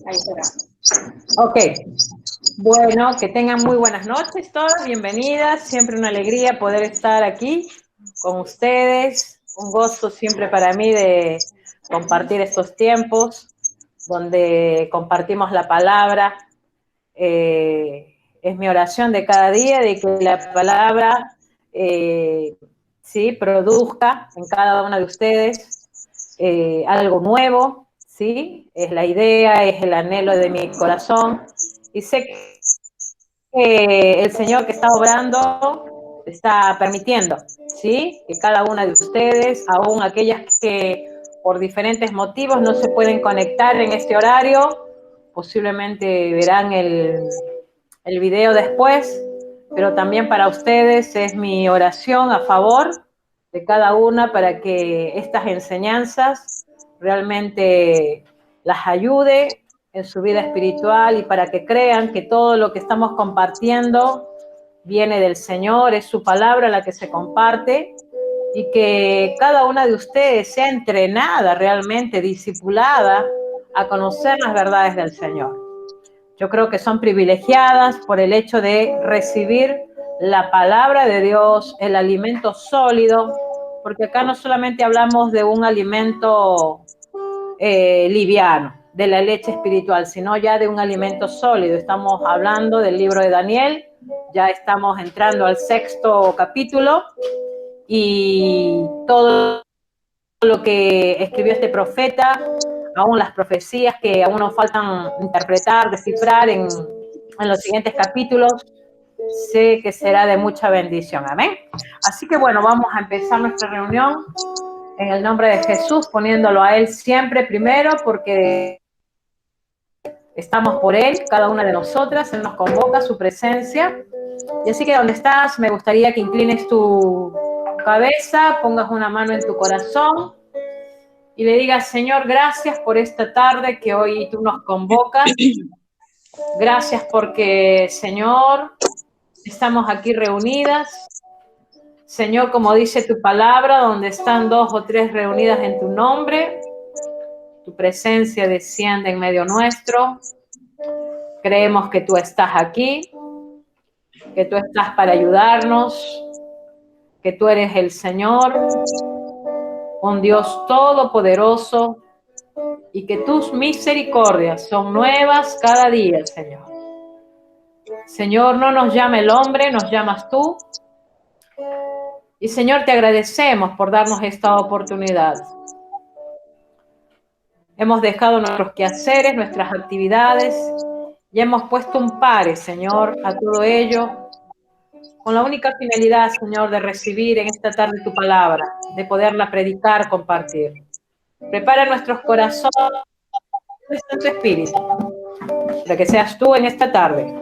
Ahí será. Ok. Bueno, que tengan muy buenas noches todas, bienvenidas. Siempre una alegría poder estar aquí con ustedes. Un gozo siempre para mí de compartir estos tiempos donde compartimos la palabra. Es mi oración de cada día de que la palabra sí, produzca en cada una de ustedes algo nuevo, ¿sí? Es la idea, es el anhelo de mi corazón. Y sé que el Señor que está obrando está permitiendo, ¿sí? Que cada una de ustedes, aún aquellas que por diferentes motivos no se pueden conectar en este horario, posiblemente verán el video después, pero también para ustedes es mi oración a favor de cada una para que estas enseñanzas realmente las ayude en su vida espiritual y para que crean que todo lo que estamos compartiendo viene del Señor, es su palabra la que se comparte y que cada una de ustedes sea entrenada realmente, discipulada a conocer las verdades del Señor. Yo creo que son privilegiadas por el hecho de recibir la palabra de Dios, el alimento sólido, porque acá no solamente hablamos de un alimento liviano, de la leche espiritual, sino ya de un alimento sólido. Estamos hablando del libro de Daniel, ya estamos entrando al 6º capítulo y todo lo que escribió este profeta, aún las profecías que aún nos faltan interpretar, descifrar en los siguientes capítulos, sé que será de mucha bendición. Amén. Así que bueno, vamos a empezar nuestra reunión en el nombre de Jesús, poniéndolo a Él siempre primero, porque estamos por Él, cada una de nosotras. Él nos convoca a su presencia. Y así que donde estás, me gustaría que inclines tu cabeza, pongas una mano en tu corazón y le digas: Señor, gracias por esta tarde que hoy tú nos convocas. Gracias porque, Señor, estamos aquí reunidas. Señor, como dice tu palabra, donde están 2 o 3 reunidas en tu nombre, tu presencia desciende en medio nuestro. Creemos que tú estás aquí, que tú estás para ayudarnos, que tú eres el Señor, un Dios todopoderoso, y que tus misericordias son nuevas cada día, Señor. Señor, no nos llama el hombre, nos llamas tú. Y Señor, te agradecemos por darnos esta oportunidad. Hemos dejado nuestros quehaceres, nuestras actividades, y hemos puesto un pare, Señor, a todo ello, con la única finalidad, Señor, de recibir en esta tarde tu palabra, de poderla predicar, compartir. Prepara nuestros corazones, Santo Espíritu, para que seas tú en esta tarde,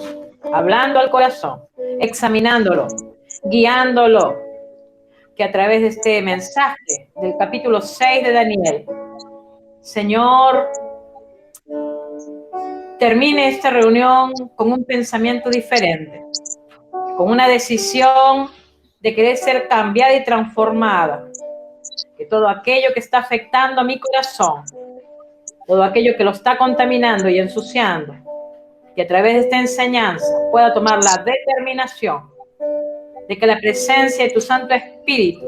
hablando al corazón, examinándolo, guiándolo, que a través de este mensaje del capítulo 6 de Daniel, Señor, termine esta reunión con un pensamiento diferente, con una decisión de querer ser cambiada y transformada. Que todo aquello que está afectando a mi corazón, todo aquello que lo está contaminando y ensuciando, que a través de esta enseñanza pueda tomar la determinación de que la presencia de tu Santo Espíritu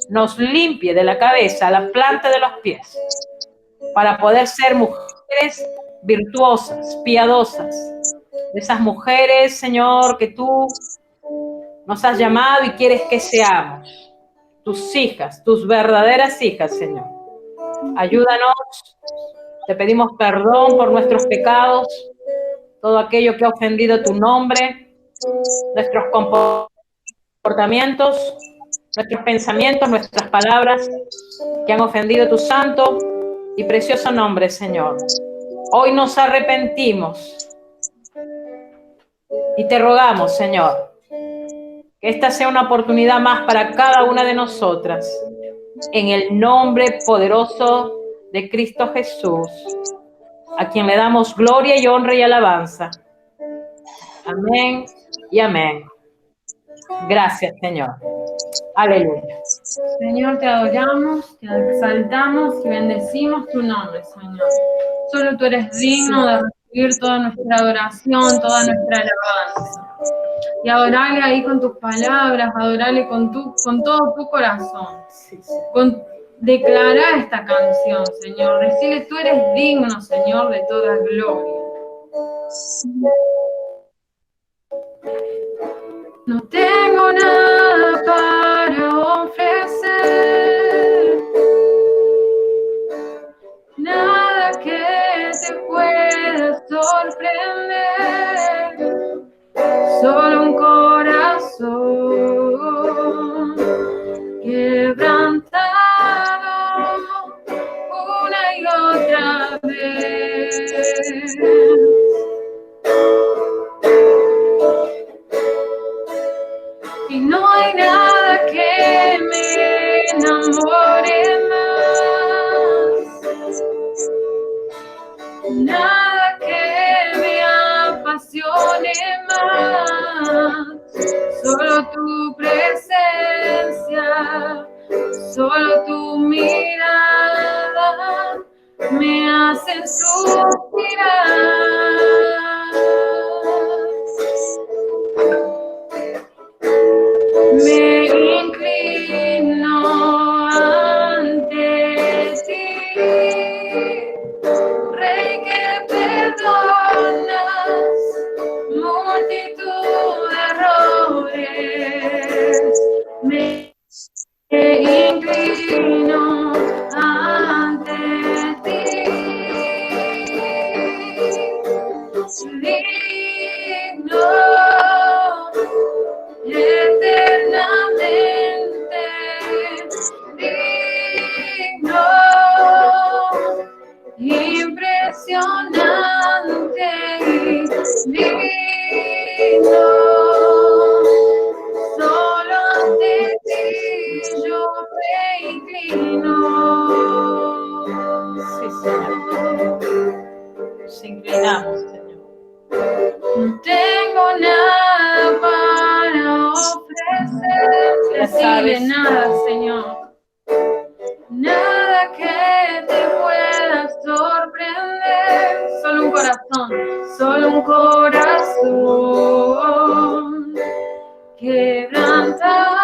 nos limpie de la cabeza a la planta de los pies, para poder ser mujeres virtuosas, piadosas, de esas mujeres, Señor, que tú nos has llamado y quieres que seamos, tus hijas, tus verdaderas hijas, Señor. Ayúdanos, te pedimos perdón por nuestros pecados, todo aquello que ha ofendido tu nombre, nuestros comportamientos, nuestros pensamientos, nuestras palabras que han ofendido tu santo y precioso nombre, Señor. Hoy nos arrepentimos y te rogamos, Señor, que esta sea una oportunidad más para cada una de nosotras, en el nombre poderoso de Cristo Jesús, a quien le damos gloria y honra y alabanza. Amén y amén. Gracias, Señor. Aleluya. Señor, te adoramos, te exaltamos y bendecimos tu nombre, Señor. Solo tú eres digno de recibir toda nuestra adoración, toda nuestra alabanza. Y adorarle ahí con tus palabras, adorarle con todo tu corazón. Declarar esta canción, Señor. Decirle, tú eres digno, Señor, de toda gloria. No tengo nada para ofrecer, nada que te pueda sorprender, solo un corazón quebrantado una y otra vez. Y no hay nada que me enamore más, nada que me apasione más, solo tu presencia, solo tu mirada me hacen suspirar. Me inclino ante ti, Rey que perdonas multitud de errores. Me inclino ante ti, digno eternamente digno, impresionante y digno. Solo ante ti yo me inclino. Sí, Señor. Nos inclinamos, Señor. No tengo nada para ofrecer, decirle nada, Señor. Nada que te pueda sorprender, solo un corazón quebrantado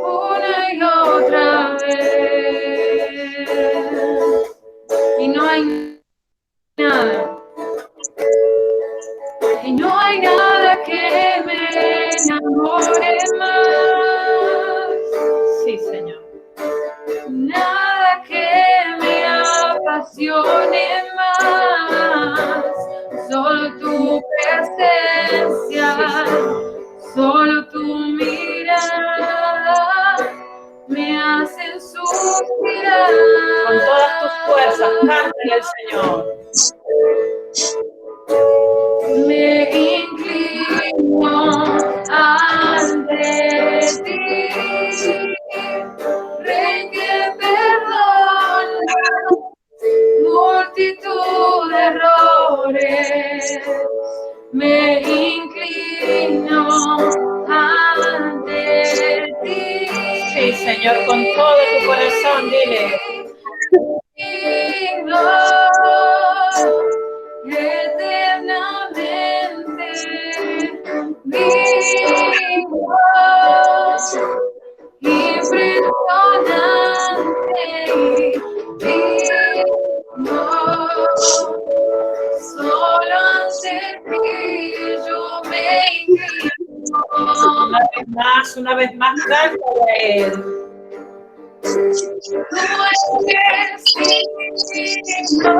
una y otra vez. Y no hay nada que me enamore más. Sí, Señor. Nada que me apasione más. Solo tu presencia, solo tu mirada me hacen suspirar. Con todas tus fuerzas, cántale al Señor. Me inclino ante ti, Rey que perdona multitud de errores. Me inclino ante ti. Sí, Señor, con todo tu corazón, dile. Digno, eternamente digno, impresionante y digno. Solo ante ti yo me inclino. Una vez más, cántale a Él. Tú eres digno,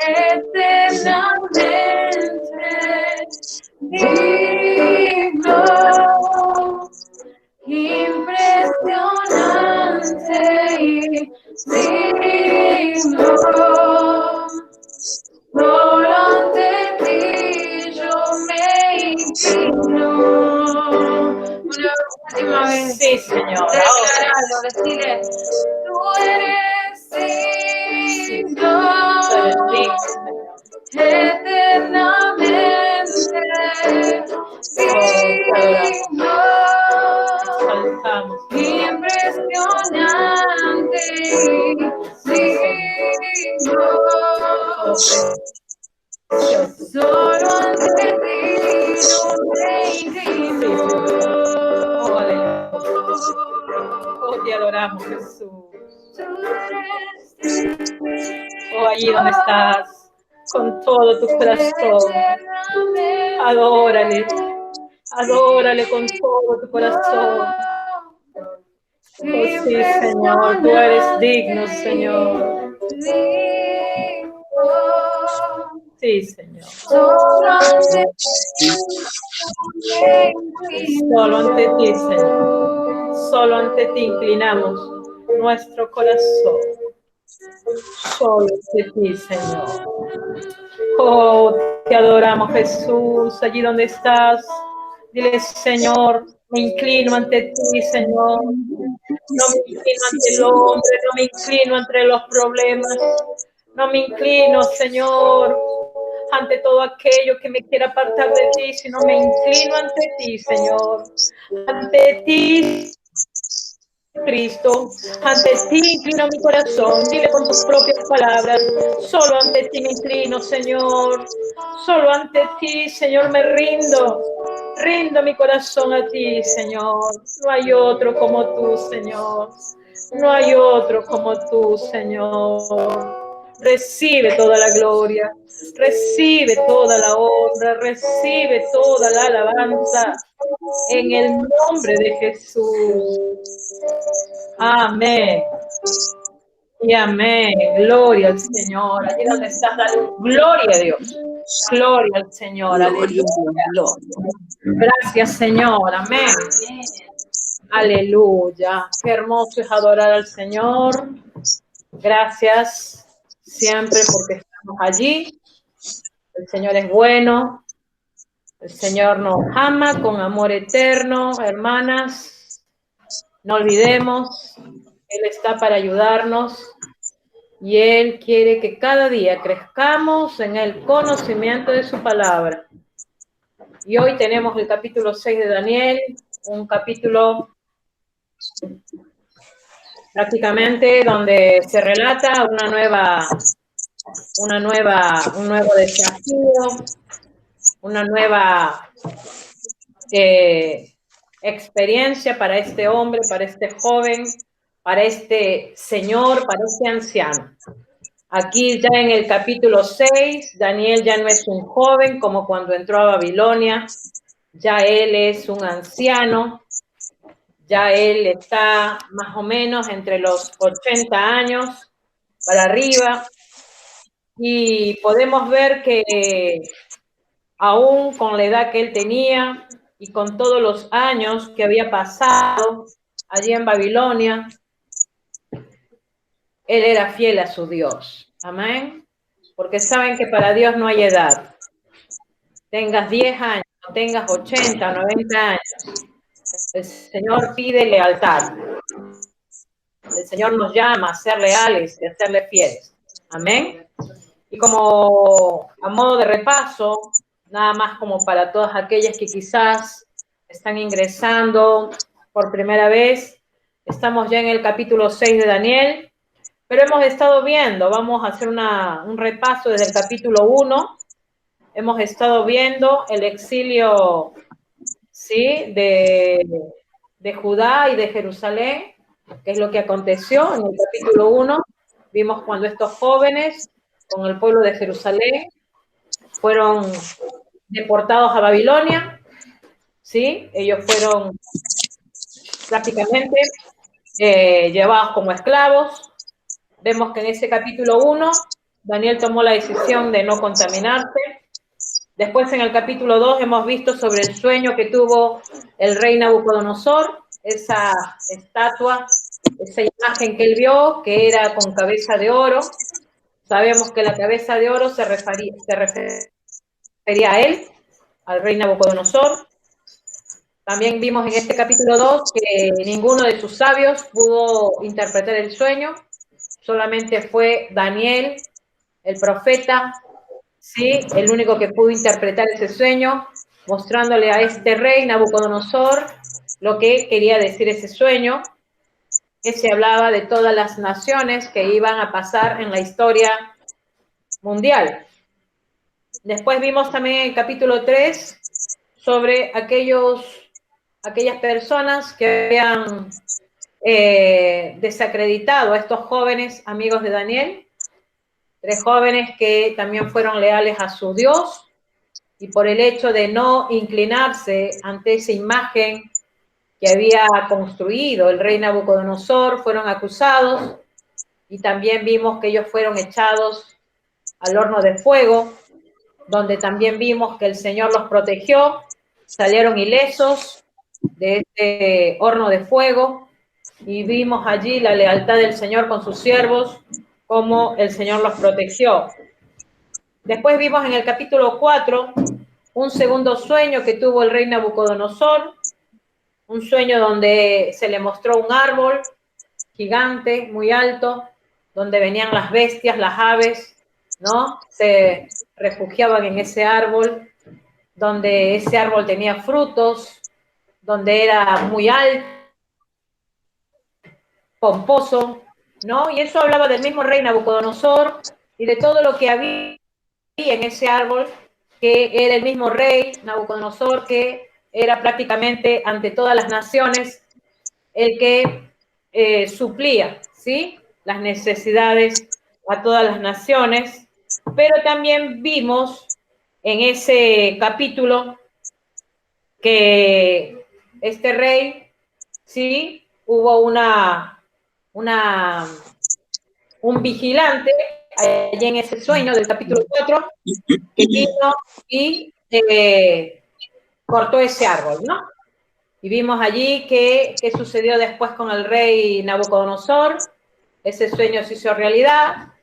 eternamente digno, impresionante y digno. Solo ante ti yo me inclino. Una última vez. Sí, Señor. Declararlo, decirle, tú eres digno, eternamente digno, Oh, te adoramos, Jesús. Oh, allí donde estás, con todo tu corazón. Adórale. Adórale con todo tu corazón. Oh, sí, Señor, tú eres digno, Señor. Sí, Señor. Solo ante ti, Señor. Solo ante ti inclinamos nuestro corazón. Solo ante ti, Señor. Oh, te adoramos, Jesús, allí donde estás. Dile, Señor, me inclino ante ti, Señor. No me inclino ante el hombre, no me inclino ante los problemas. No me inclino, Señor, ante todo aquello que me quiera apartar de ti, sino me inclino ante ti, Señor. Ante ti, Cristo, ante ti inclino mi corazón. Dile con tus propias palabras, solo ante ti me inclino, Señor. Solo ante ti, Señor, me rindo. Rindo mi corazón a ti, Señor. No hay otro como tú, Señor. No hay otro como tú, Señor. Recibe toda la gloria, recibe toda la honra, recibe toda la alabanza en el nombre de Jesús. Amén. Y amén. Gloria al Señor. Allí donde estás, dale gloria a Dios. Gloria al Señor. Aleluya. Gracias, Señor. Amén. Aleluya. Qué hermoso es adorar al Señor. Gracias siempre porque estamos allí. El Señor es bueno. El Señor nos ama con amor eterno, hermanas. No olvidemos, Él está para ayudarnos y Él quiere que cada día crezcamos en el conocimiento de su palabra. Y hoy tenemos el capítulo 6 de Daniel, un capítulo prácticamente donde se relata un nuevo desafío, una nueva experiencia para este hombre, para este joven, para este señor, para este anciano. Aquí ya en el capítulo 6, Daniel ya no es un joven como cuando entró a Babilonia, ya él es un anciano, ya él está más o menos entre los 80 años para arriba, y podemos ver que aún con la edad que él tenía y con todos los años que había pasado allí en Babilonia, él era fiel a su Dios. Amén. Porque saben que para Dios no hay edad. Tengas 10 años, tengas 80, 90 años. El Señor pide lealtad. El Señor nos llama a ser leales y a serle fieles. Amén. Y como a modo de repaso, nada más como para todas aquellas que quizás están ingresando por primera vez, estamos ya en el capítulo 6 de Daniel, pero hemos estado viendo, vamos a hacer un repaso desde el capítulo 1, hemos estado viendo el exilio, ¿sí?, de Judá y de Jerusalén, que es lo que aconteció en el capítulo 1. Vimos cuando estos jóvenes con el pueblo de Jerusalén fueron deportados a Babilonia, ¿sí? Ellos fueron prácticamente llevados como esclavos. Vemos que en ese capítulo 1, Daniel tomó la decisión de no contaminarse. Después en el capítulo 2 hemos visto sobre el sueño que tuvo el rey Nabucodonosor, esa estatua, esa imagen que él vio, que era con cabeza de oro. Sabemos que la cabeza de oro se refería a él, al rey Nabucodonosor. También vimos en este capítulo 2 que ninguno de sus sabios pudo interpretar el sueño, solamente fue Daniel, el profeta, ¿sí?, el único que pudo interpretar ese sueño, mostrándole a este rey Nabucodonosor lo que quería decir ese sueño, que se hablaba de todas las naciones que iban a pasar en la historia mundial. Después vimos también en el capítulo 3 sobre aquellas personas que habían desacreditado a estos jóvenes amigos de Daniel, 3 jóvenes que también fueron leales a su Dios, y por el hecho de no inclinarse ante esa imagen que había construido el rey Nabucodonosor, fueron acusados, y también vimos que ellos fueron echados al horno de fuego, donde también vimos que el Señor los protegió, salieron ilesos de este horno de fuego, y vimos allí la lealtad del Señor con sus siervos, cómo el Señor los protegió. Después vimos en el capítulo 4 un segundo sueño que tuvo el rey Nabucodonosor, un sueño donde se le mostró un árbol gigante, muy alto, donde venían las bestias, las aves, ¿no? Se refugiaban en ese árbol, donde ese árbol tenía frutos, donde era muy alto, pomposo, ¿no? Y eso hablaba del mismo rey Nabucodonosor y de todo lo que había en ese árbol, que era el mismo rey Nabucodonosor, que era prácticamente ante todas las naciones el que suplía, ¿sí?, las necesidades a todas las naciones. Pero también vimos en ese capítulo que este rey, sí, hubo un vigilante allí en ese sueño del capítulo 4 que vino y cortó ese árbol, ¿no? Y vimos allí qué sucedió después con el rey Nabucodonosor. Ese sueño se hizo realidad.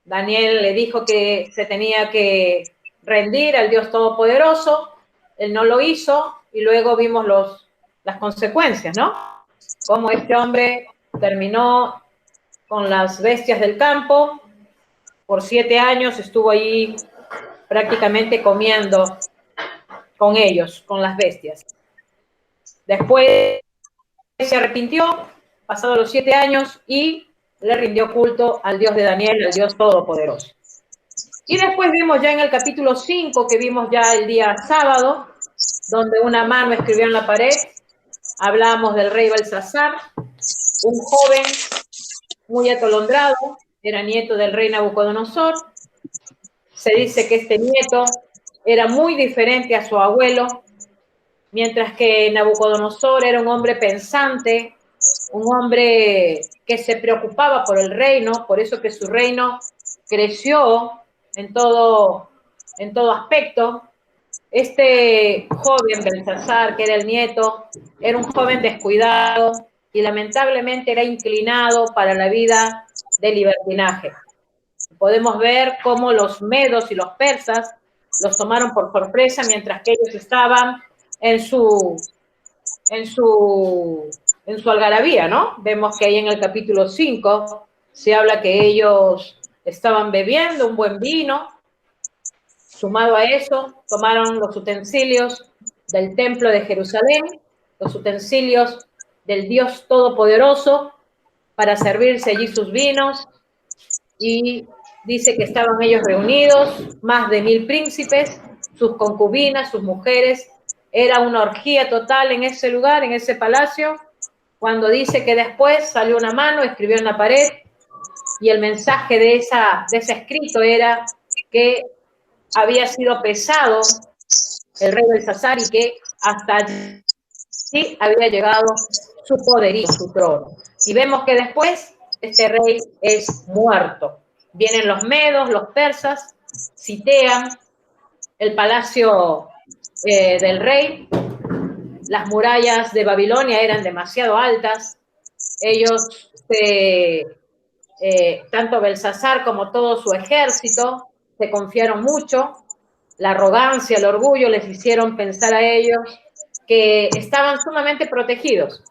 Daniel le dijo que se tenía que rendir al Dios Todopoderoso. Él no lo hizo, y luego vimos las consecuencias, ¿no? Cómo este hombre terminó con las bestias del campo. Por 7 años estuvo allí prácticamente comiendo con ellos, con las bestias. Después se arrepintió, pasados los 7 años, y le rindió culto al Dios de Daniel, al Dios Todopoderoso. Y después vimos ya en el capítulo 5, que vimos ya el día sábado, donde una mano escribió en la pared. Hablamos del rey Belsasar, un joven muy atolondrado, era nieto del rey Nabucodonosor. Se dice que este nieto era muy diferente a su abuelo, mientras que Nabucodonosor era un hombre pensante, un hombre que se preocupaba por el reino, por eso que su reino creció en todo aspecto. Este joven Belsasar, que era el nieto, era un joven descuidado y lamentablemente era inclinado para la vida de libertinaje. Podemos ver cómo los medos y los persas los tomaron por sorpresa mientras que ellos estaban en su algarabía, ¿no? Vemos que ahí en el capítulo 5 se habla que ellos estaban bebiendo un buen vino. Sumado a eso, tomaron los utensilios del templo de Jerusalén, los utensilios del Dios Todopoderoso, para servirse allí sus vinos, y dice que estaban ellos reunidos, más de 1000 príncipes, sus concubinas, sus mujeres. Era una orgía total en ese lugar, en ese palacio, cuando dice que después salió una mano, escribió en la pared, y el mensaje de ese escrito era que había sido pesado el rey Belsasar y que hasta allí había llegado su poderío, su trono. Y vemos que después este rey es muerto. Vienen los medos, los persas, sitian el palacio del rey. Las murallas de Babilonia eran demasiado altas. Ellos, tanto Belsasar como todo su ejército, se confiaron mucho. La arrogancia, el orgullo les hicieron pensar a ellos que estaban sumamente protegidos.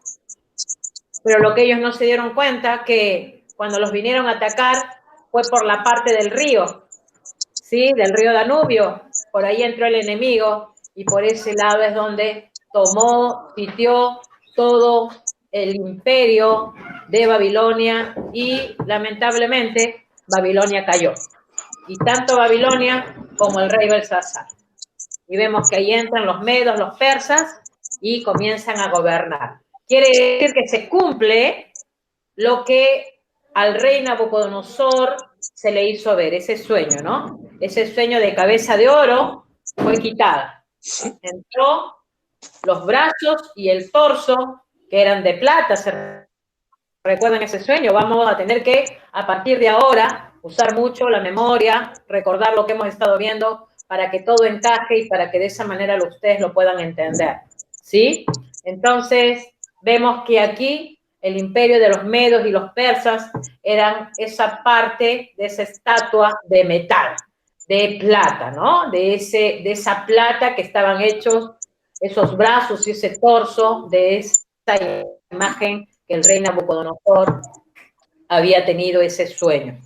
Pero lo que ellos no se dieron cuenta, que cuando los vinieron a atacar fue por la parte del río, ¿sí?, del río Danubio. Por ahí entró el enemigo y por ese lado es donde tomó, sitió todo el imperio de Babilonia, y lamentablemente Babilonia cayó. Y tanto Babilonia como el rey Belsasar. Y vemos que ahí entran los medos, los persas, y comienzan a gobernar. Quiere decir que se cumple lo que al rey Nabucodonosor se le hizo ver, ese sueño, ¿no? Ese sueño de cabeza de oro fue quitada. Entró los brazos y el torso, que eran de plata, ¿se recuerdan ese sueño? Vamos a tener que, a partir de ahora, usar mucho la memoria, recordar lo que hemos estado viendo, para que todo encaje y para que de esa manera ustedes lo puedan entender, ¿sí? Entonces, vemos que aquí el imperio de los medos y los persas eran esa parte de esa estatua de metal, de plata, ¿no? De esa plata que estaban hechos esos brazos y ese torso de esa imagen que el rey Nabucodonosor había tenido ese sueño.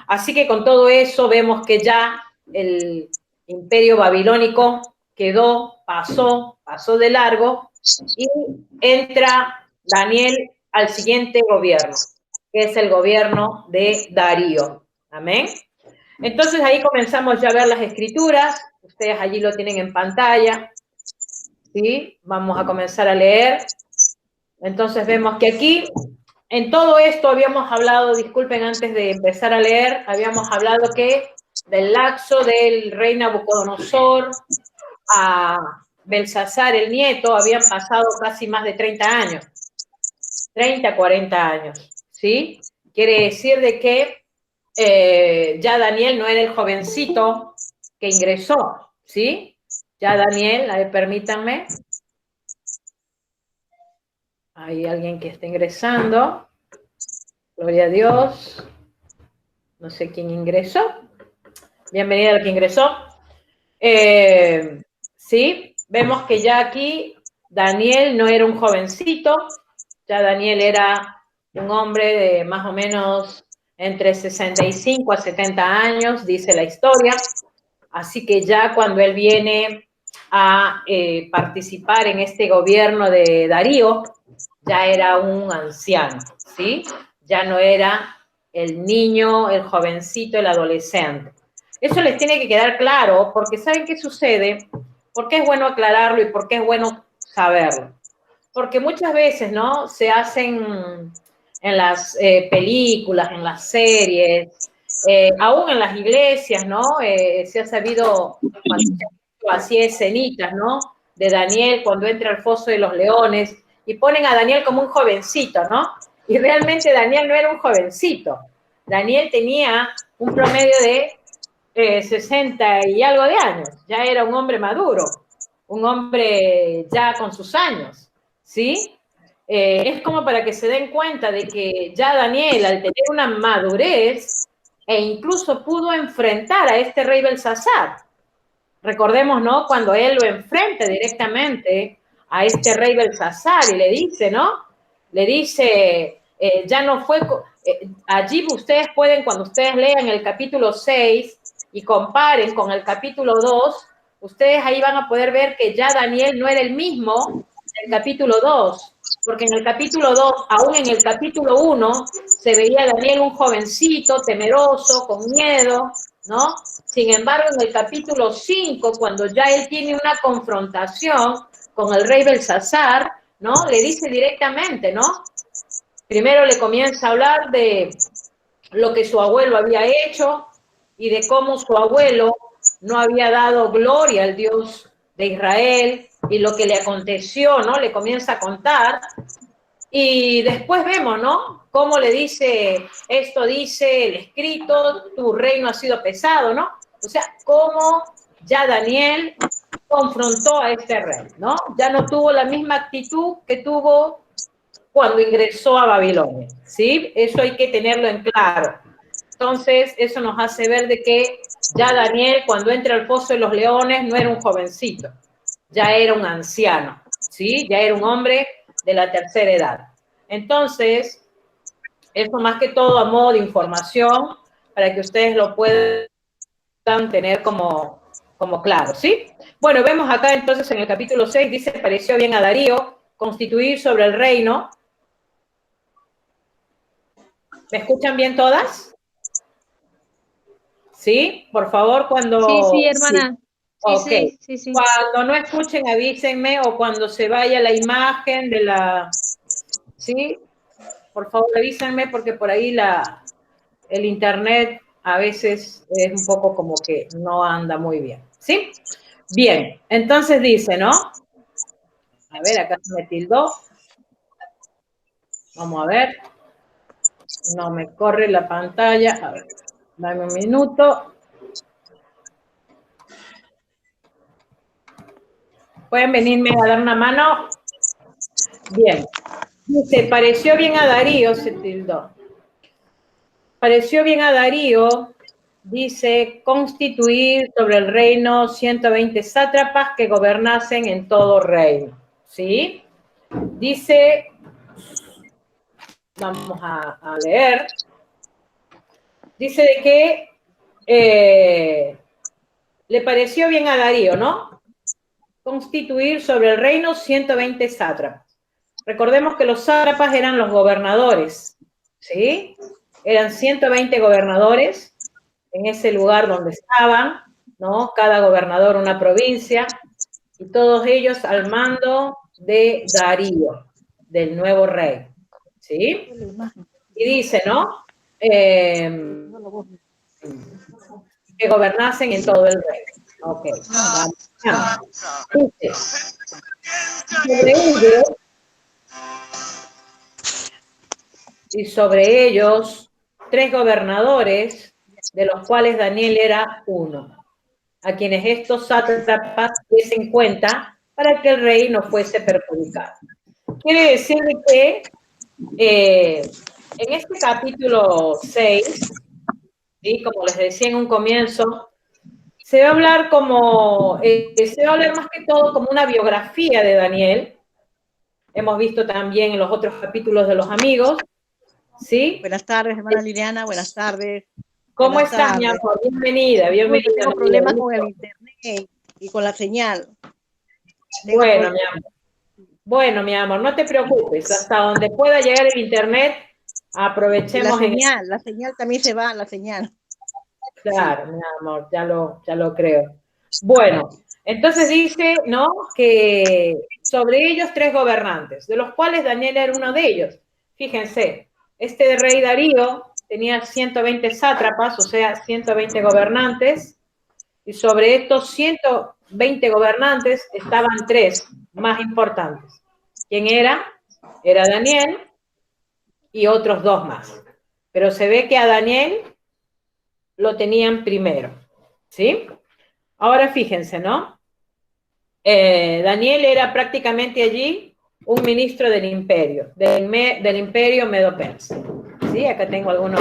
Así que con todo eso vemos que ya el imperio babilónico pasó de largo y entra Daniel al siguiente gobierno, que es el gobierno de Darío. Amén. Entonces ahí comenzamos ya a ver las escrituras, ustedes allí lo tienen en pantalla, ¿sí? Vamos a comenzar a leer. Entonces vemos que aquí, en todo esto habíamos hablado, disculpen antes de empezar a leer, habíamos hablado que del lapso del rey Nabucodonosor a Belsasar, el nieto, habían pasado casi más de 30 años, 30, 40 años, ¿sí? Quiere decir de que ya Daniel no era el jovencito que ingresó, ¿sí? Ya Daniel, a ver, permítanme. Hay alguien que está ingresando. Gloria a Dios. No sé quién ingresó. Bienvenida al que ingresó. Sí, vemos que ya aquí Daniel no era un jovencito, ya Daniel era un hombre de más o menos entre 65 a 70 años, dice la historia. Así que ya cuando él viene a participar en este gobierno de Darío, ya era un anciano, ¿sí? Ya no era el niño, el jovencito, el adolescente. Eso les tiene que quedar claro, porque ¿saben qué sucede? ¿Por qué es bueno aclararlo y por qué es bueno saberlo? Porque muchas veces, ¿no? Se hacen en las películas, en las series, aún en las iglesias, ¿no? Se ha sabido, cuando se ha visto así escenitas, ¿no? De Daniel cuando entra al foso de los leones y ponen a Daniel como un jovencito, ¿no? Y realmente Daniel no era un jovencito. Daniel tenía un promedio de 60 y algo de años. Ya era un hombre maduro, un hombre ya con sus años, ¿sí? Es como para que se den cuenta de que ya Daniel, al tener una madurez, e incluso pudo enfrentar a este rey Belsasar. Recordemos, ¿no? Cuando él lo enfrenta directamente a este rey Belsasar y le dice, ¿no? Le dice, ya no fue, allí ustedes pueden, cuando ustedes lean el capítulo 6 y comparen con el capítulo 2, ustedes ahí van a poder ver que ya Daniel no era el mismo del capítulo 2, porque en el capítulo 2, aún en el capítulo 1, se veía a Daniel un jovencito, temeroso, con miedo, ¿no? Sin embargo, en el capítulo 5, cuando ya él tiene una confrontación con el rey Belsasar, ¿no? Le dice directamente, ¿no? Primero le comienza a hablar de lo que su abuelo había hecho y de cómo su abuelo no había dado gloria al Dios de Israel y lo que le aconteció, ¿no? Le comienza a contar. Y después vemos, ¿no? Cómo le dice, esto dice el escrito, tu reino ha sido pesado, ¿no? O sea, cómo ya Daniel confrontó a este rey, ¿no? Ya no tuvo la misma actitud que tuvo cuando ingresó a Babilonia, ¿sí? Eso hay que tenerlo en claro. Entonces, eso nos hace ver de que ya Daniel, cuando entra al pozo de los leones, no era un jovencito, ya era un anciano, ¿sí? Ya era un hombre de la tercera edad. Entonces, eso más que todo a modo de información para que ustedes lo puedan tener como claro, ¿sí? Bueno, vemos acá entonces en el capítulo 6, dice, pareció bien a Darío constituir sobre el reino. ¿Me escuchan bien todas? ¿Sí? Por favor, cuando... Sí, hermana. Ok. Sí. Cuando no escuchen, avísenme o cuando se vaya la imagen de la... ¿Sí? por favor avísenme porque por ahí el internet a veces es un poco como que no anda muy bien, ¿sí? Bien, entonces dice, ¿no? A ver, acá se me tildó. Vamos a ver. No me corre la pantalla. A ver, dame un minuto. ¿Pueden venirme a dar una mano? Bien. Dice, pareció bien a Darío, se tildó. Pareció bien a Darío, dice, constituir sobre el reino 120 sátrapas que gobernasen en todo reino. ¿Sí? Dice, vamos a leer, dice de que le pareció bien a Darío, ¿no? Constituir sobre el reino 120 sátrapas. Recordemos que los sátrapas eran los gobernadores, ¿sí? Eran 120 gobernadores en ese lugar donde estaban, ¿no? Cada gobernador una provincia, y todos ellos al mando de Darío, del nuevo rey, ¿sí? Y dice, ¿no? Que gobernasen en todo el reino. Ok, vamos. Dice, sobre ellos 3 gobernadores, de los cuales Daniel era uno, a quienes estos sátrapas diesen cuenta para que el rey no fuese perjudicado. Quiere decir que en este capítulo 6, ¿sí? Como les decía en un comienzo, se va a hablar más que todo como una biografía de Daniel. Hemos visto también en los otros capítulos de los amigos, ¿sí? Buenas tardes, hermana Liliana, buenas tardes. ¿Cómo buenas estás, tardes. mi amor? Bienvenida, bienvenida. Tengo problemas con el internet y con la señal. Bueno, mi amor, no te preocupes. Hasta donde pueda llegar el internet, aprovechemos. La señal también se va, la señal. Claro, mi amor, ya lo creo. Bueno, entonces dice, ¿no? Que sobre ellos 3 gobernantes, de los cuales Daniel era uno de ellos. Fíjense, este rey Darío tenía 120 sátrapas, o sea, 120 gobernantes, y sobre estos 120 gobernantes estaban 3 más importantes. ¿Quién era? Era Daniel y otros 2 más. Pero se ve que a Daniel lo tenían primero, ¿sí? Ahora fíjense, ¿no? Daniel era prácticamente allí un ministro del imperio, del imperio medo-persa, ¿sí? Acá tengo algunos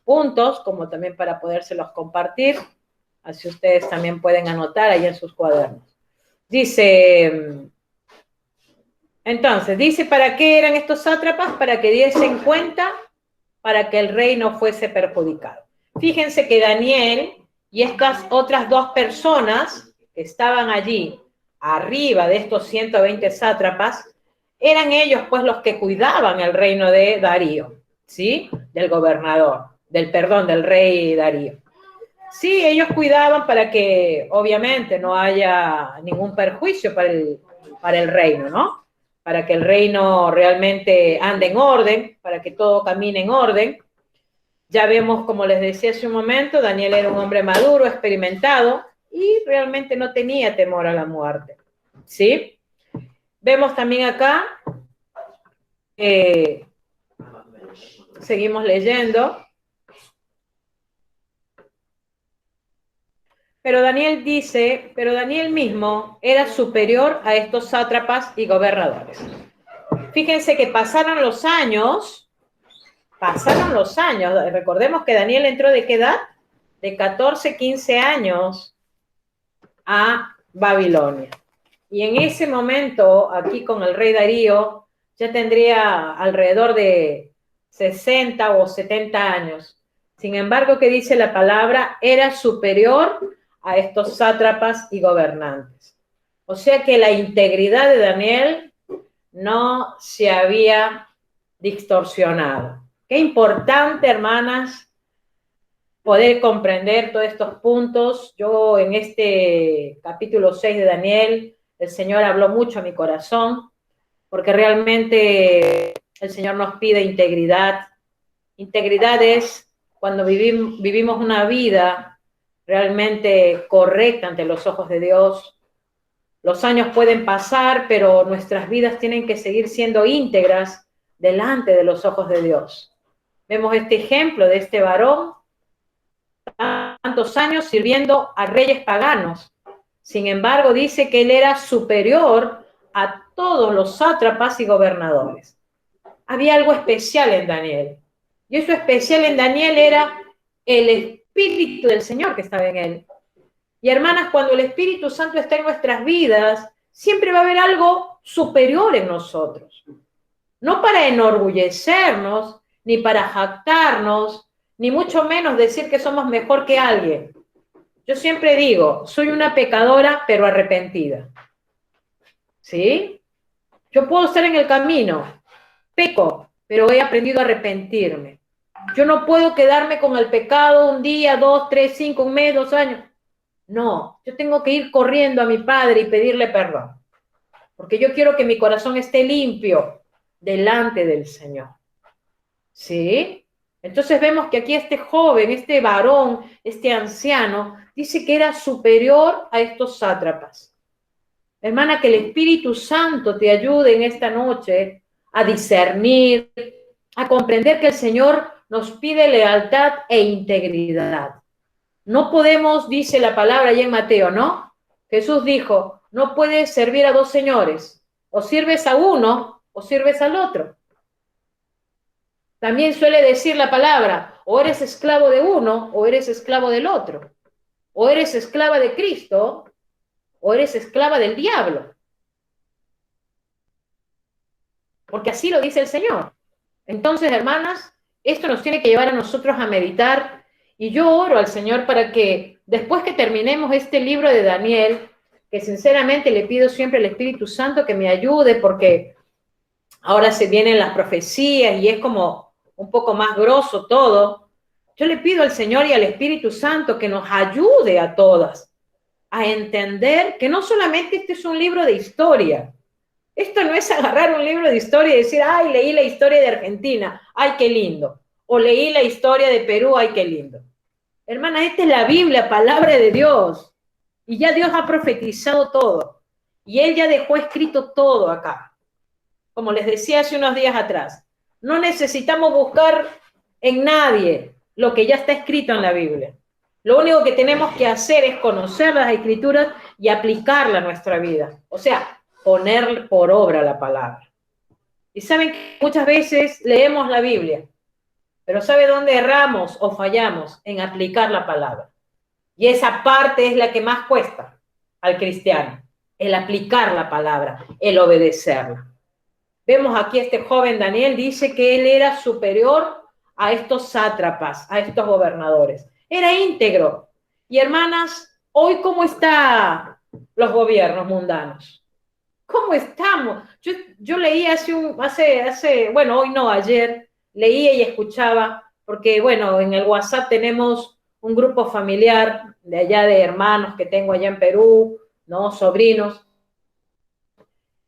puntos, como también para podérselos compartir, así ustedes también pueden anotar ahí en sus cuadernos. Dice, entonces, dice, ¿para qué eran estos sátrapas? Para que diesen cuenta, para que el rey no fuese perjudicado. Fíjense que Daniel y estas otras 2 personas que estaban allí, arriba de estos 120 sátrapas, eran ellos pues los que cuidaban el reino de Darío, ¿sí? Del rey Darío. Sí, ellos cuidaban para que obviamente no haya ningún perjuicio para el reino, ¿no? Para que el reino realmente ande en orden, para que todo camine en orden. Ya vemos, como les decía hace un momento, Daniel era un hombre maduro, experimentado, y realmente no tenía temor a la muerte, ¿sí? Vemos también acá, seguimos leyendo, pero Daniel mismo era superior a estos sátrapas y gobernadores. Fíjense que pasaron los años, recordemos que Daniel entró ¿de qué edad? De 14, 15 años a Babilonia. Y en ese momento, aquí con el rey Darío, ya tendría alrededor de 60 o 70 años. Sin embargo, ¿qué dice la palabra? Era superior a estos sátrapas y gobernantes. O sea que la integridad de Daniel no se había distorsionado. Qué importante, hermanas, poder comprender todos estos puntos. Yo en este capítulo 6 de Daniel, el Señor habló mucho a mi corazón, porque realmente el Señor nos pide integridad. Integridad es cuando vivimos una vida realmente correcta ante los ojos de Dios. Los años pueden pasar, pero nuestras vidas tienen que seguir siendo íntegras delante de los ojos de Dios. Vemos este ejemplo de este varón, tantos años sirviendo a reyes paganos. Sin embargo, dice que él era superior a todos los sátrapas y gobernadores. Había algo especial en Daniel. Y eso especial en Daniel era el Espíritu del Señor que estaba en él. Y hermanas, cuando el Espíritu Santo está en nuestras vidas, siempre va a haber algo superior en nosotros. No para enorgullecernos, ni para jactarnos, ni mucho menos decir que somos mejor que alguien. Yo siempre digo, soy una pecadora, pero arrepentida. ¿Sí? Yo puedo estar en el camino, peco, pero he aprendido a arrepentirme. Yo no puedo quedarme con el pecado un día, 2, 3, 5, un mes, 2 años. No, yo tengo que ir corriendo a mi Padre y pedirle perdón, porque yo quiero que mi corazón esté limpio delante del Señor. ¿Sí? Entonces vemos que aquí este joven, este varón, este anciano, dice que era superior a estos sátrapas. Hermana, que el Espíritu Santo te ayude en esta noche a discernir, a comprender que el Señor nos pide lealtad e integridad. No podemos, dice la palabra allá en Mateo, ¿no? Jesús dijo, no puedes servir a 2 señores, o sirves a uno o sirves al otro. También suele decir la palabra, o eres esclavo de uno o eres esclavo del otro, o eres esclava de Cristo o eres esclava del diablo. Porque así lo dice el Señor. Entonces, hermanas, esto nos tiene que llevar a nosotros a meditar, y yo oro al Señor para que después que terminemos este libro de Daniel, que sinceramente le pido siempre al Espíritu Santo que me ayude, porque ahora se vienen las profecías y es como un poco más grosso todo. Yo le pido al Señor y al Espíritu Santo que nos ayude a todas a entender que no solamente este es un libro de historia. Esto no es agarrar un libro de historia y decir, ay, leí la historia de Argentina, ay, qué lindo. O leí la historia de Perú, ay, qué lindo. Hermana, esta es la Biblia, palabra de Dios. Y ya Dios ha profetizado todo. Y Él ya dejó escrito todo acá. Como les decía hace unos días atrás, no necesitamos buscar en nadie lo que ya está escrito en la Biblia. Lo único que tenemos que hacer es conocer las Escrituras y aplicarla a nuestra vida. O sea, poner por obra la palabra. Y saben que muchas veces leemos la Biblia, pero ¿sabe dónde erramos o fallamos? En aplicar la palabra. Y esa parte es la que más cuesta al cristiano, el aplicar la palabra, el obedecerla. Vemos aquí este joven Daniel, dice que él era superior a estos sátrapas, a estos gobernadores. Era íntegro. Y hermanas, hoy ¿cómo están los gobiernos mundanos? ¿Cómo estamos? Yo leí bueno, hoy no, ayer, leía y escuchaba, porque bueno, en el WhatsApp tenemos un grupo familiar de allá de hermanos que tengo allá en Perú, ¿no? Sobrinos.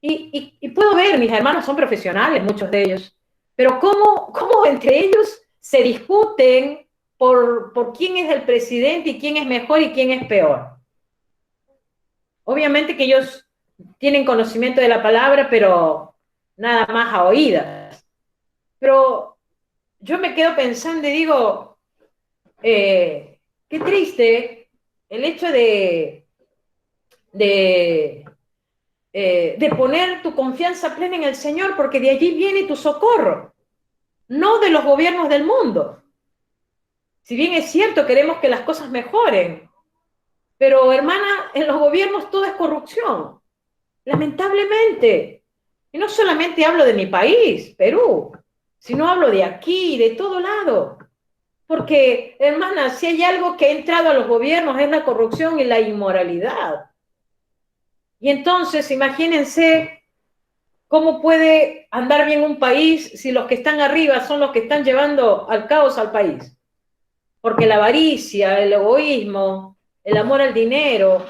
Y puedo ver, mis hermanos son profesionales, muchos de ellos, pero ¿cómo entre ellos se discuten por quién es el presidente y quién es mejor y quién es peor? Obviamente que ellos tienen conocimiento de la palabra, pero nada más a oídas. Pero yo me quedo pensando y digo, qué triste el hecho de poner tu confianza plena en el Señor, porque de allí viene tu socorro, no de los gobiernos del mundo. Si bien es cierto, queremos que las cosas mejoren, pero hermana, en los gobiernos todo es corrupción, lamentablemente. Y no solamente hablo de mi país, Perú, sino hablo de aquí, de todo lado. Porque, hermana, si hay algo que ha entrado a los gobiernos es la corrupción y la inmoralidad. Y entonces, imagínense cómo puede andar bien un país si los que están arriba son los que están llevando al caos al país. Porque la avaricia, el egoísmo, el amor al dinero,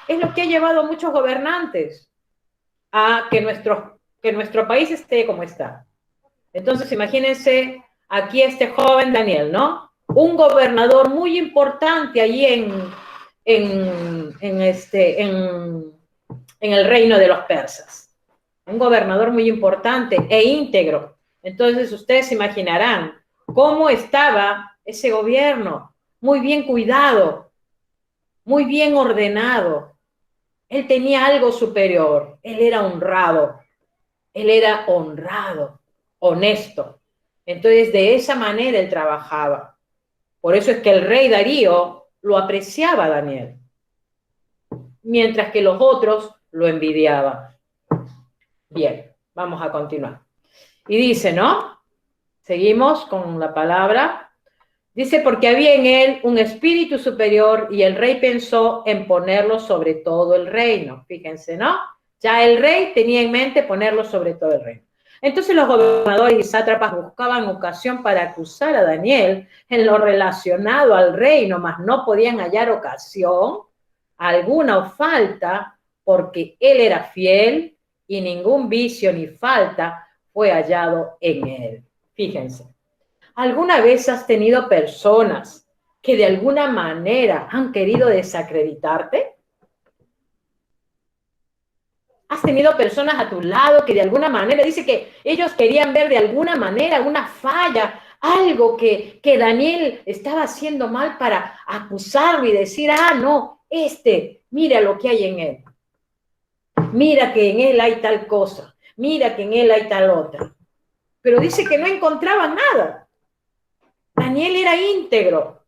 es lo que ha llevado a muchos gobernantes a que nuestro país esté como está. Entonces, imagínense aquí este joven Daniel, ¿no? Un gobernador muy importante allí en el reino de los persas. Un gobernador muy importante e íntegro. Entonces, ustedes se imaginarán cómo estaba ese gobierno, muy bien cuidado, muy bien ordenado. Él tenía algo superior, él era honrado, honesto. Entonces, de esa manera él trabajaba. Por eso es que el rey Darío lo apreciaba a Daniel, mientras que los otros lo envidiaban. Bien, vamos a continuar. Y dice, ¿no? Seguimos con la palabra. Dice, porque había en él un espíritu superior y el rey pensó en ponerlo sobre todo el reino. Fíjense, ¿no? Ya el rey tenía en mente ponerlo sobre todo el reino. Entonces los gobernadores y sátrapas buscaban ocasión para acusar a Daniel en lo relacionado al reino, mas no podían hallar ocasión alguna o falta, porque él era fiel y ningún vicio ni falta fue hallado en él. Fíjense. ¿Alguna vez has tenido personas que de alguna manera han querido desacreditarte? ¿Has tenido personas a tu lado que de alguna manera, dice que ellos querían ver de alguna manera una falla, algo que Daniel estaba haciendo mal para acusarlo y decir, no, mira lo que hay en él. Mira que en él hay tal cosa, mira que en él hay tal otra. Pero dice que no encontraban nada. Daniel era íntegro.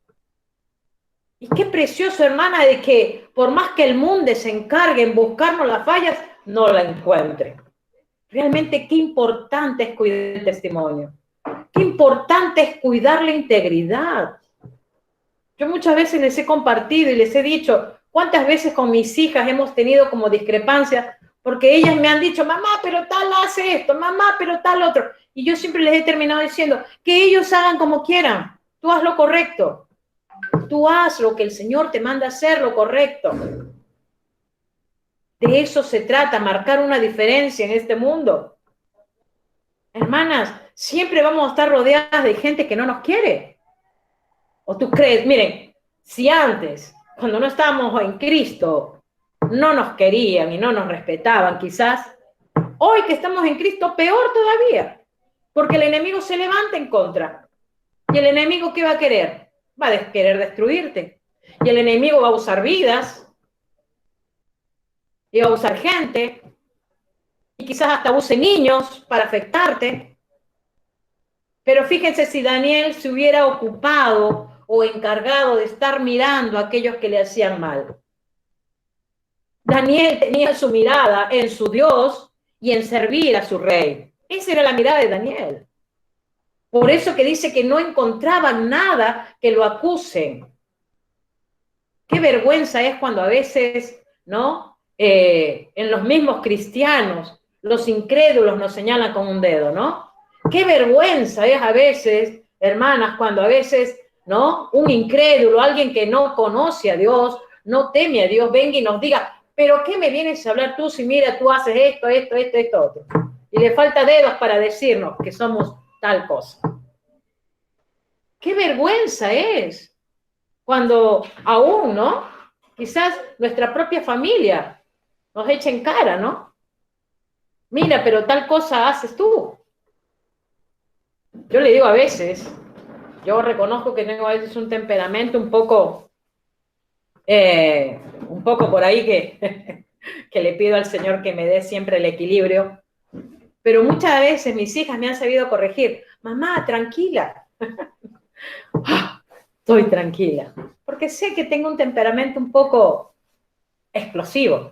Y qué precioso, hermana, de que por más que el mundo se encargue en buscarnos las fallas, no la encuentre. Realmente qué importante es cuidar el testimonio. Qué importante es cuidar la integridad. Yo muchas veces les he compartido y les he dicho cuántas veces con mis hijas hemos tenido como discrepancias porque ellas me han dicho, mamá, pero tal hace esto, mamá, pero tal otro. Y yo siempre les he terminado diciendo que ellos hagan como quieran. Tú haz lo correcto. Tú haz lo que el Señor te manda hacer, lo correcto. De eso se trata, marcar una diferencia en este mundo. Hermanas, siempre vamos a estar rodeadas de gente que no nos quiere. ¿O tú crees? Miren, si antes, cuando no estábamos en Cristo, no nos querían y no nos respetaban, quizás, hoy que estamos en Cristo, peor todavía. Porque el enemigo se levanta en contra. ¿Y el enemigo qué va a querer? Va a querer destruirte. Y el enemigo va a usar vidas, y va a usar gente, y quizás hasta use niños para afectarte. Pero fíjense si Daniel se hubiera ocupado o encargado de estar mirando a aquellos que le hacían mal. Daniel tenía su mirada en su Dios y en servir a su rey. Esa era la mirada de Daniel. Por eso que dice que no encontraban nada que lo acusen. Qué vergüenza es cuando a veces, ¿no? En los mismos cristianos, los incrédulos nos señalan con un dedo, ¿no? Qué vergüenza es a veces, hermanas, cuando a veces, ¿no? Un incrédulo, alguien que no conoce a Dios, no teme a Dios, venga y nos diga, pero ¿qué me vienes a hablar tú si mira, tú haces esto, otro? Y le falta dedos para decirnos que somos tal cosa. Qué vergüenza es cuando aún, ¿no? Quizás nuestra propia familia nos echa en cara, ¿no? Mira, pero tal cosa haces tú. Yo le digo a veces, yo reconozco que tengo a veces un temperamento un poco por ahí que le pido al Señor que me dé siempre el equilibrio, pero muchas veces mis hijas me han sabido corregir, mamá, tranquila. Estoy tranquila, porque sé que tengo un temperamento un poco explosivo.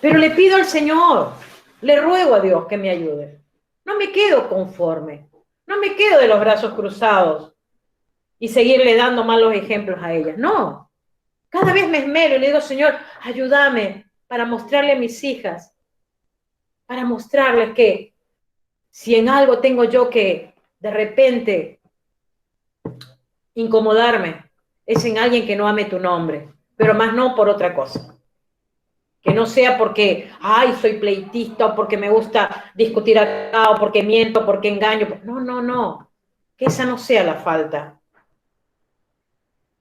Pero le pido al Señor, le ruego a Dios que me ayude. No me quedo conforme, no me quedo de los brazos cruzados y seguirle dando malos ejemplos a ellas. No, cada vez me esmero y le digo, Señor, ayúdame para mostrarle a mis hijas, para mostrarles que si en algo tengo yo que de repente incomodarme, es en alguien que no ame tu nombre, pero más no por otra cosa. Que no sea porque, ay, soy pleitista, o porque me gusta discutir acá, o porque miento, porque engaño. No, no, no. Que esa no sea la falta.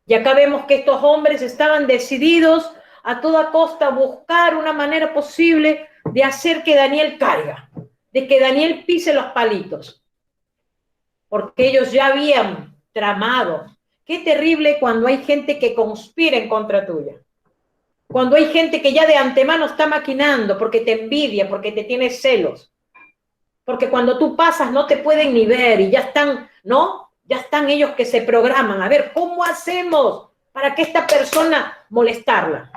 Y acá vemos que estos hombres estaban decididos a toda costa a buscar una manera posible de hacer que Daniel caiga, de que Daniel pise los palitos. Porque ellos ya habían tramado. Qué terrible cuando hay gente que conspira en contra tuya. Cuando hay gente que ya de antemano está maquinando porque te envidia, porque te tiene celos. Porque cuando tú pasas no te pueden ni ver y ya están, ¿no? Ya están ellos que se programan. A ver, ¿cómo hacemos para que esta persona molestarla?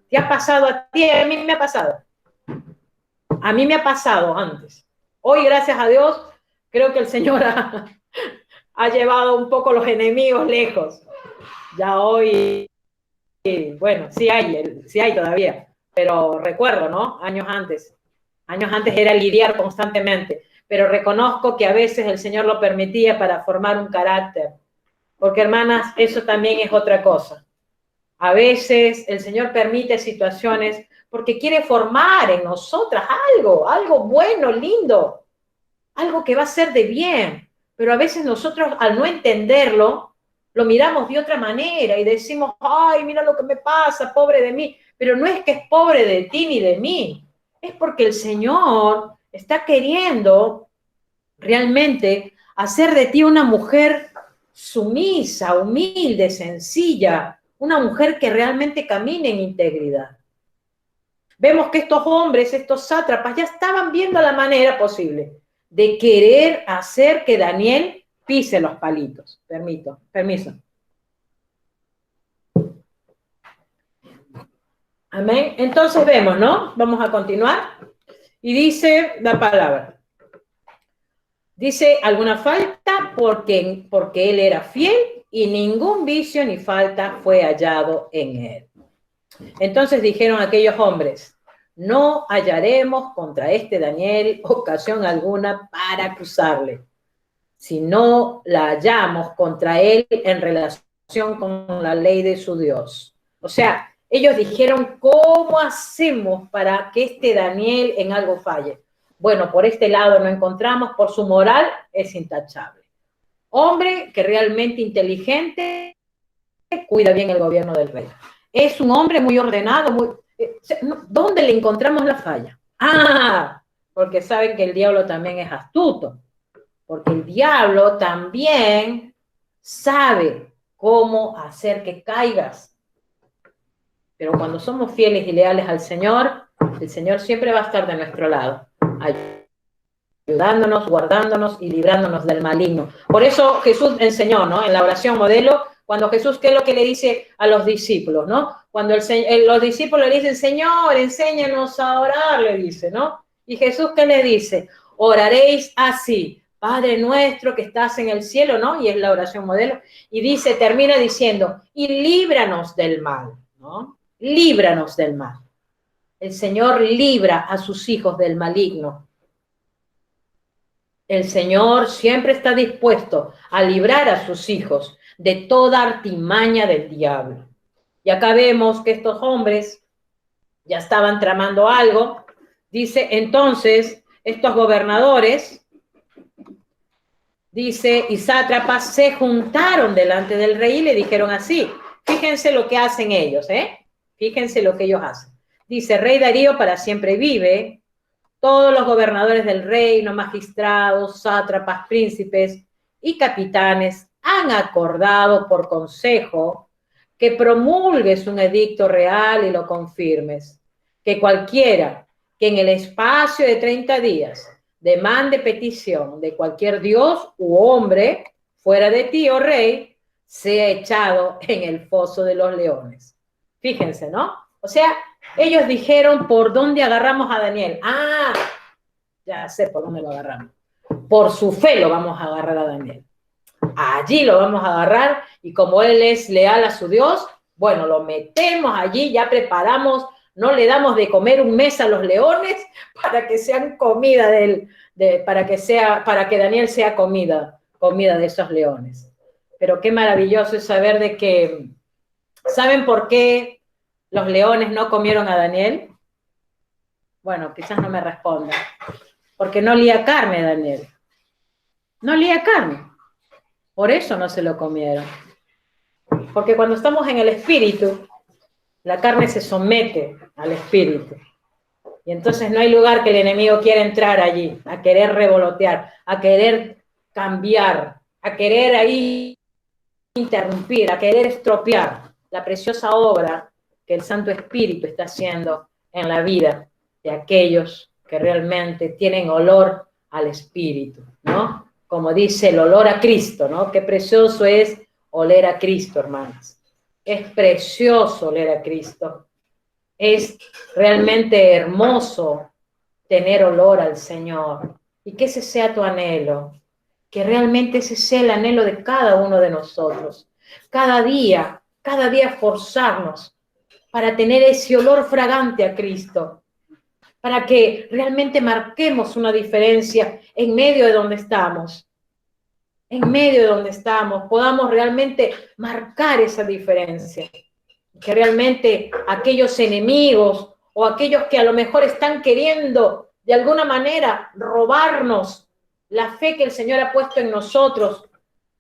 ¿Te ha pasado a ti? A mí me ha pasado. A mí me ha pasado antes. Hoy, gracias a Dios, creo que el Señor ha llevado un poco los enemigos lejos. Ya hoy, bueno, sí hay todavía, pero recuerdo, ¿no? Años antes era lidiar constantemente, pero reconozco que a veces el Señor lo permitía para formar un carácter, porque hermanas, eso también es otra cosa. A veces el Señor permite situaciones porque quiere formar en nosotras algo bueno, lindo, algo que va a ser de bien, pero a veces nosotros al no entenderlo, lo miramos de otra manera y decimos, ay, mira lo que me pasa, pobre de mí, pero no es que es pobre de ti ni de mí, es porque el Señor está queriendo realmente hacer de ti una mujer sumisa, humilde, sencilla, una mujer que realmente camine en integridad. Vemos que estos hombres, estos sátrapas, ya estaban viendo la manera posible de querer hacer que Daniel pise los palitos. Permiso. Amén. Entonces vemos, ¿no? Vamos a continuar. Y dice la palabra. Dice, alguna falta porque él era fiel y ningún vicio ni falta fue hallado en él. Entonces dijeron aquellos hombres, no hallaremos contra este Daniel ocasión alguna para acusarle, si no la hallamos contra él en relación con la ley de su Dios. O sea, ellos dijeron, ¿cómo hacemos para que este Daniel en algo falle? Bueno, por este lado no encontramos, por su moral es intachable. Hombre que realmente inteligente, cuida bien el gobierno del rey. Es un hombre muy ordenado, ¿dónde le encontramos la falla? Porque saben que el diablo también es astuto, porque el diablo también sabe cómo hacer que caigas. Pero cuando somos fieles y leales al Señor, el Señor siempre va a estar de nuestro lado, ayudándonos, guardándonos y librándonos del maligno. Por eso Jesús enseñó, ¿no? En la oración modelo, cuando Jesús, ¿qué es lo que le dice a los discípulos, no? Cuando los discípulos le dicen, Señor, enséñanos a orar, le dice, ¿no? Y Jesús, ¿qué le dice? Oraréis así, Padre nuestro que estás en el cielo, ¿no? Y es la oración modelo. Y dice, termina diciendo, y líbranos del mal, ¿no? Líbranos del mal. El Señor libra a sus hijos del maligno. El Señor siempre está dispuesto a librar a sus hijos de toda artimaña del diablo. Y acá vemos que estos hombres ya estaban tramando algo. Dice, entonces, estos gobernadores, dice, y sátrapas se juntaron delante del rey y le dijeron así. Fíjense lo que hacen ellos, ¿eh? Fíjense lo que ellos hacen. Dice, Rey Darío para siempre vive. Todos los gobernadores del reino, magistrados, sátrapas, príncipes y capitanes han acordado por consejo que promulgues un edicto real y lo confirmes, que cualquiera que en el espacio de 30 días demande petición de cualquier dios u hombre fuera de ti, oh rey, sea echado en el foso de los leones. Fíjense, ¿no? O sea, ellos dijeron, ¿por dónde agarramos a Daniel? Ya sé por dónde lo agarramos. Por su fe lo vamos a agarrar a Daniel. Allí lo vamos a agarrar y como él es leal a su Dios, bueno, lo metemos allí, ya preparamos, no le damos de comer un mes a los leones para que sean comida para que Daniel sea comida de esos leones. Pero qué maravilloso es saber de que, ¿saben por qué los leones no comieron a Daniel? Bueno, quizás no me responda. Porque no olía carne, Daniel. No olía carne. Por eso no se lo comieron. Porque cuando estamos en el espíritu, la carne se somete al espíritu. Y entonces no hay lugar que el enemigo quiera entrar allí, a querer revolotear, a querer cambiar, a querer ahí interrumpir, a querer estropear la preciosa obra que el Santo Espíritu está haciendo en la vida de aquellos que realmente tienen olor al Espíritu, ¿no? Como dice el olor a Cristo, ¿no? Qué precioso es oler a Cristo, hermanas. Es precioso oler a Cristo. Es realmente hermoso tener olor al Señor. Y que ese sea tu anhelo. Que realmente ese sea el anhelo de cada uno de nosotros. Cada día forzarnos para tener ese olor fragante a Cristo. Para que realmente marquemos una diferencia en medio de donde estamos. En medio de donde estamos, podamos realmente marcar esa diferencia. Que realmente aquellos enemigos o aquellos que a lo mejor están queriendo de alguna manera robarnos la fe que el Señor ha puesto en nosotros,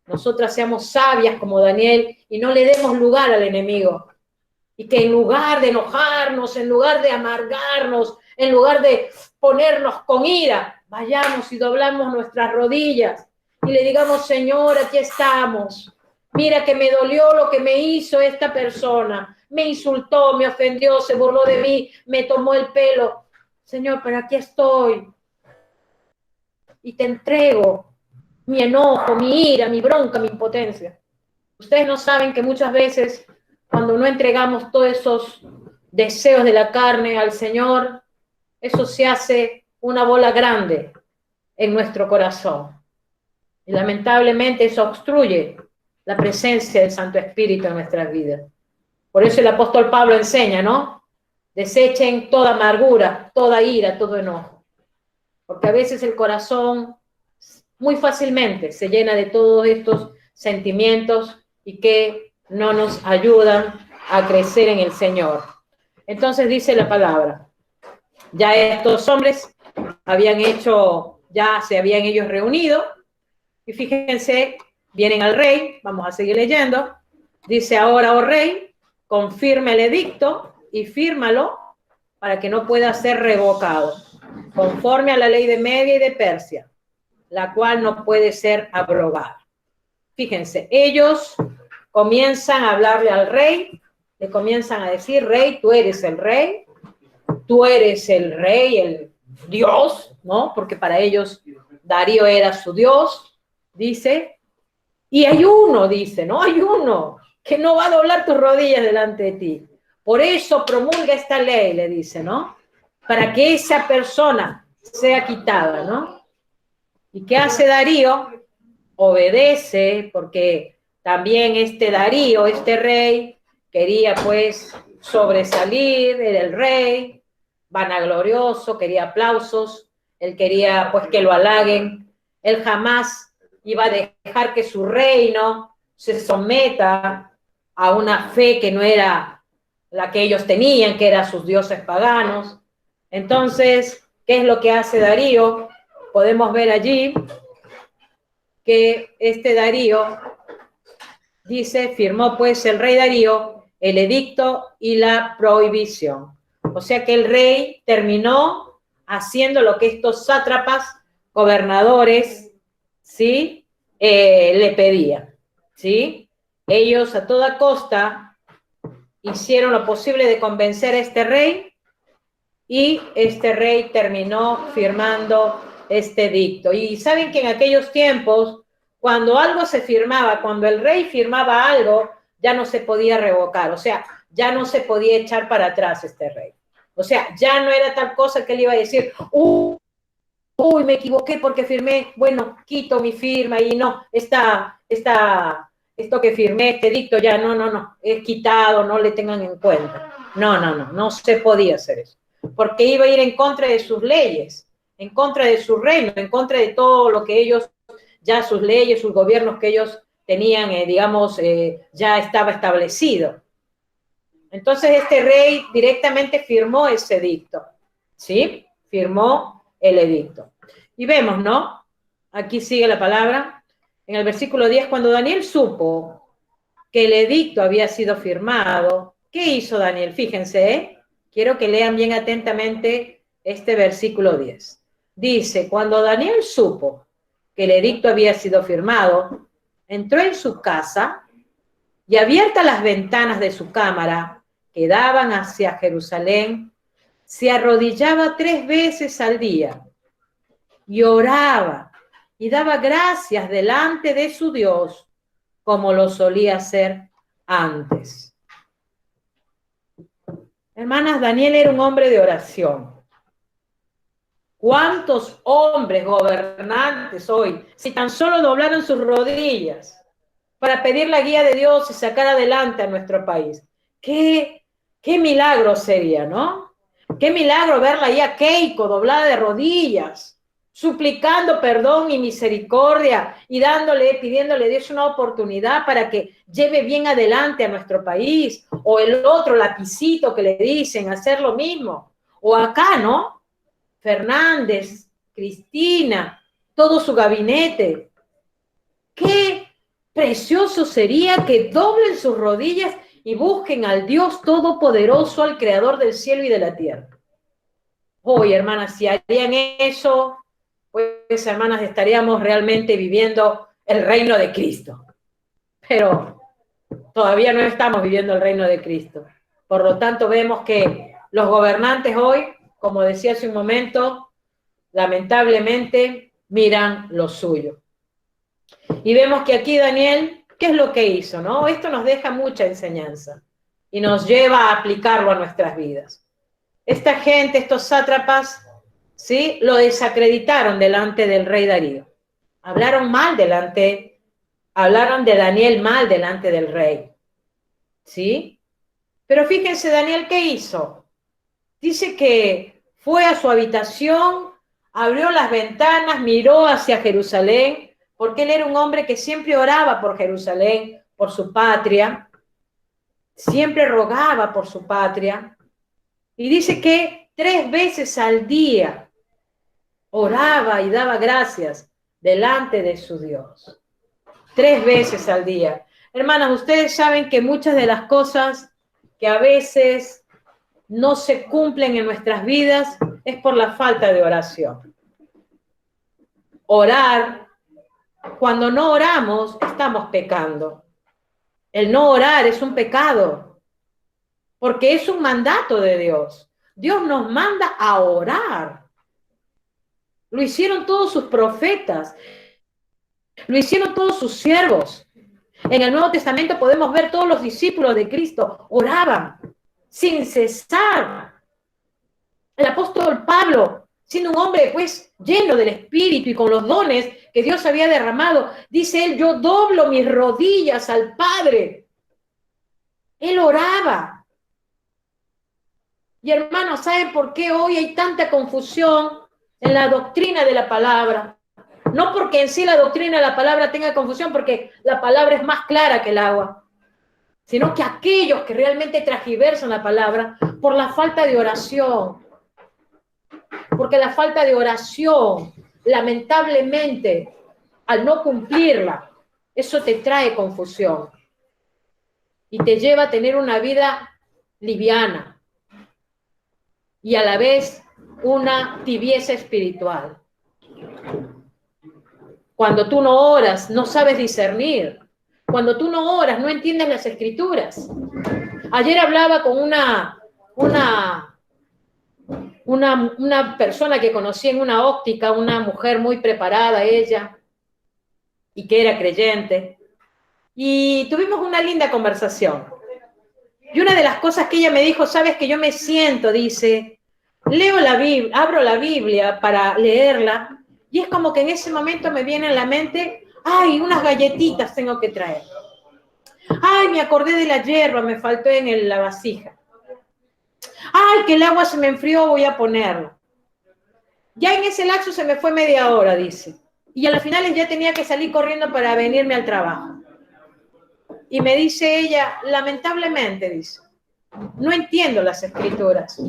nosotras seamos sabias como Daniel y no le demos lugar al enemigo. Y que en lugar de enojarnos, en lugar de amargarnos, en lugar de ponernos con ira, vayamos y doblamos nuestras rodillas y le digamos, Señor, aquí estamos. Mira que me dolió lo que me hizo esta persona. Me insultó, me ofendió, se burló de mí, me tomó el pelo. Señor, pero aquí estoy. Y te entrego mi enojo, mi ira, mi bronca, mi impotencia. Ustedes no saben que muchas veces cuando no entregamos todos esos deseos de la carne al Señor, eso se hace una bola grande en nuestro corazón. Y lamentablemente eso obstruye la presencia del Santo Espíritu en nuestras vidas. Por eso el apóstol Pablo enseña, ¿no? Desechen toda amargura, toda ira, todo enojo. Porque a veces el corazón muy fácilmente se llena de todos estos sentimientos y que no nos ayudan a crecer en el Señor. Entonces dice la palabra, ya estos hombres ya se habían ellos reunido, y fíjense, vienen al rey, vamos a seguir leyendo, dice ahora, oh rey, confirma el edicto y fírmalo para que no pueda ser revocado, conforme a la ley de Media y de Persia, la cual no puede ser abrogada. Fíjense, ellos comienzan a hablarle al rey, le comienzan a decir, rey, tú eres el rey, el Dios, ¿no? Porque para ellos Darío era su Dios, dice, y hay uno, dice, ¿no? Hay uno que no va a doblar tus rodillas delante de ti. Por eso promulga esta ley, le dice, ¿no? Para que esa persona sea quitada, ¿no? ¿Y qué hace Darío? Obedece, porque también este Darío, este rey, quería pues sobresalir, era el rey, vanaglorioso, quería aplausos, él quería pues que lo halaguen, él jamás iba a dejar que su reino se someta a una fe que no era la que ellos tenían, que eran sus dioses paganos. Entonces, ¿qué es lo que hace Darío? Podemos ver allí que este Darío dice, firmó pues el rey Darío el edicto y la prohibición. O sea que el rey terminó haciendo lo que estos sátrapas, gobernadores, ¿sí? Le pedían, ¿sí? Ellos a toda costa hicieron lo posible de convencer a este rey y este rey terminó firmando este edicto. Y saben que en aquellos tiempos, cuando algo se firmaba, cuando el rey firmaba algo, ya no se podía revocar, o sea, ya no se podía echar para atrás este rey. O sea, ya no era tal cosa que él iba a decir, uy, me equivoqué porque firmé, bueno, quito mi firma y no, esto que firmé, este edicto ya, no, es quitado, no le tengan en cuenta. No se podía hacer eso, porque iba a ir en contra de sus leyes, en contra de su reino, en contra de todo lo que ellos, ya sus leyes, sus gobiernos que ellos tenían, ya estaba establecido. Entonces este rey directamente firmó ese edicto. ¿sí? Firmó el edicto. Y vemos, ¿no? Aquí sigue la palabra. En el versículo 10, cuando Daniel supo que el edicto había sido firmado, ¿qué hizo Daniel? Fíjense, ¿eh? Quiero que lean bien atentamente este versículo 10. Dice, cuando Daniel supo que el edicto había sido firmado, entró en su casa y abiertas las ventanas de su cámara que daban hacia Jerusalén, se arrodillaba 3 veces al día y oraba y daba gracias delante de su Dios como lo solía hacer antes. Hermanas, Daniel era un hombre de oración. ¿Cuántos hombres gobernantes hoy, si tan solo doblaron sus rodillas para pedir la guía de Dios y sacar adelante a nuestro país? Qué milagro sería, ¿no? Qué milagro verla ahí a Keiko doblada de rodillas, suplicando perdón y misericordia y pidiéndole a Dios una oportunidad para que lleve bien adelante a nuestro país. O el otro lapicito que le dicen hacer lo mismo. O acá, ¿no? Fernández, Cristina, todo su gabinete. Qué precioso sería que doblen sus rodillas y busquen al Dios Todopoderoso, al Creador del cielo y de la tierra. Hoy, hermanas, si harían eso, pues, hermanas, estaríamos realmente viviendo el reino de Cristo. Pero todavía no estamos viviendo el reino de Cristo. Por lo tanto, vemos que los gobernantes hoy, como decía hace un momento, lamentablemente miran lo suyo. Y vemos que aquí Daniel, ¿qué es lo que hizo? ¿No? Esto nos deja mucha enseñanza y nos lleva a aplicarlo a nuestras vidas. Esta gente, estos sátrapas, ¿sí? Lo desacreditaron delante del rey Darío. Hablaron de Daniel mal delante del rey. ¿Sí? Pero fíjense, Daniel, ¿qué hizo? Dice que fue a su habitación, abrió las ventanas, miró hacia Jerusalén, porque él era un hombre que siempre oraba por Jerusalén, por su patria, siempre rogaba por su patria, y dice que 3 veces al día oraba y daba gracias delante de su Dios. 3 veces al día. Hermanas, ustedes saben que muchas de las cosas que a veces no se cumplen en nuestras vidas es por la falta de oración. Orar, cuando no oramos, estamos pecando. El no orar es un pecado, porque es un mandato de Dios. Dios nos manda a orar. Lo hicieron todos sus profetas, lo hicieron todos sus siervos. En el Nuevo Testamento podemos ver todos los discípulos de Cristo oraban sin cesar. El apóstol Pablo, siendo un hombre pues lleno del Espíritu y con los dones que Dios había derramado, dice él, yo doblo mis rodillas al Padre. Él oraba. Y hermanos, ¿saben por qué hoy hay tanta confusión en la doctrina de la palabra? No porque en sí la doctrina de la palabra tenga confusión, porque la palabra es más clara que el agua, sino que aquellos que realmente transgiversan la palabra por la falta de oración. Porque la falta de oración, lamentablemente, al no cumplirla, eso te trae confusión y te lleva a tener una vida liviana y a la vez una tibieza espiritual. Cuando tú no oras, no sabes discernir. Cuando tú no oras, no entiendes las escrituras. Ayer hablaba con una persona que conocí en una óptica, una mujer muy preparada ella, y que era creyente, y tuvimos una linda conversación. Y una de las cosas que ella me dijo, sabes que yo me siento, dice, leo la Biblia, abro la Biblia para leerla, y es como que en ese momento me viene en la mente, ay, unas galletitas tengo que traer. Ay, me acordé de la hierba, me faltó en la vasija. Ay, que el agua se me enfrió, voy a ponerla. Ya en ese lapso se me fue media hora, dice. Y a las finales ya tenía que salir corriendo para venirme al trabajo. Y me dice ella, lamentablemente, dice, no entiendo las escrituras.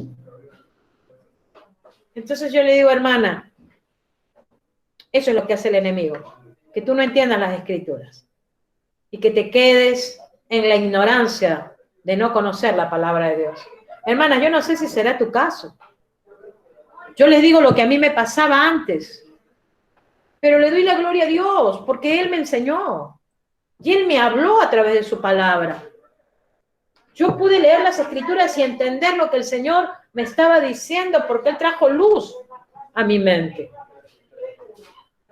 Entonces yo le digo, hermana, eso es lo que hace el enemigo, que tú no entiendas las escrituras y que te quedes en la ignorancia de no conocer la palabra de Dios. Hermana, yo no sé si será tu caso. Yo les digo lo que a mí me pasaba antes, pero le doy la gloria a Dios porque Él me enseñó y Él me habló a través de su palabra. Yo pude leer las escrituras y entender lo que el Señor me estaba diciendo porque Él trajo luz a mi mente.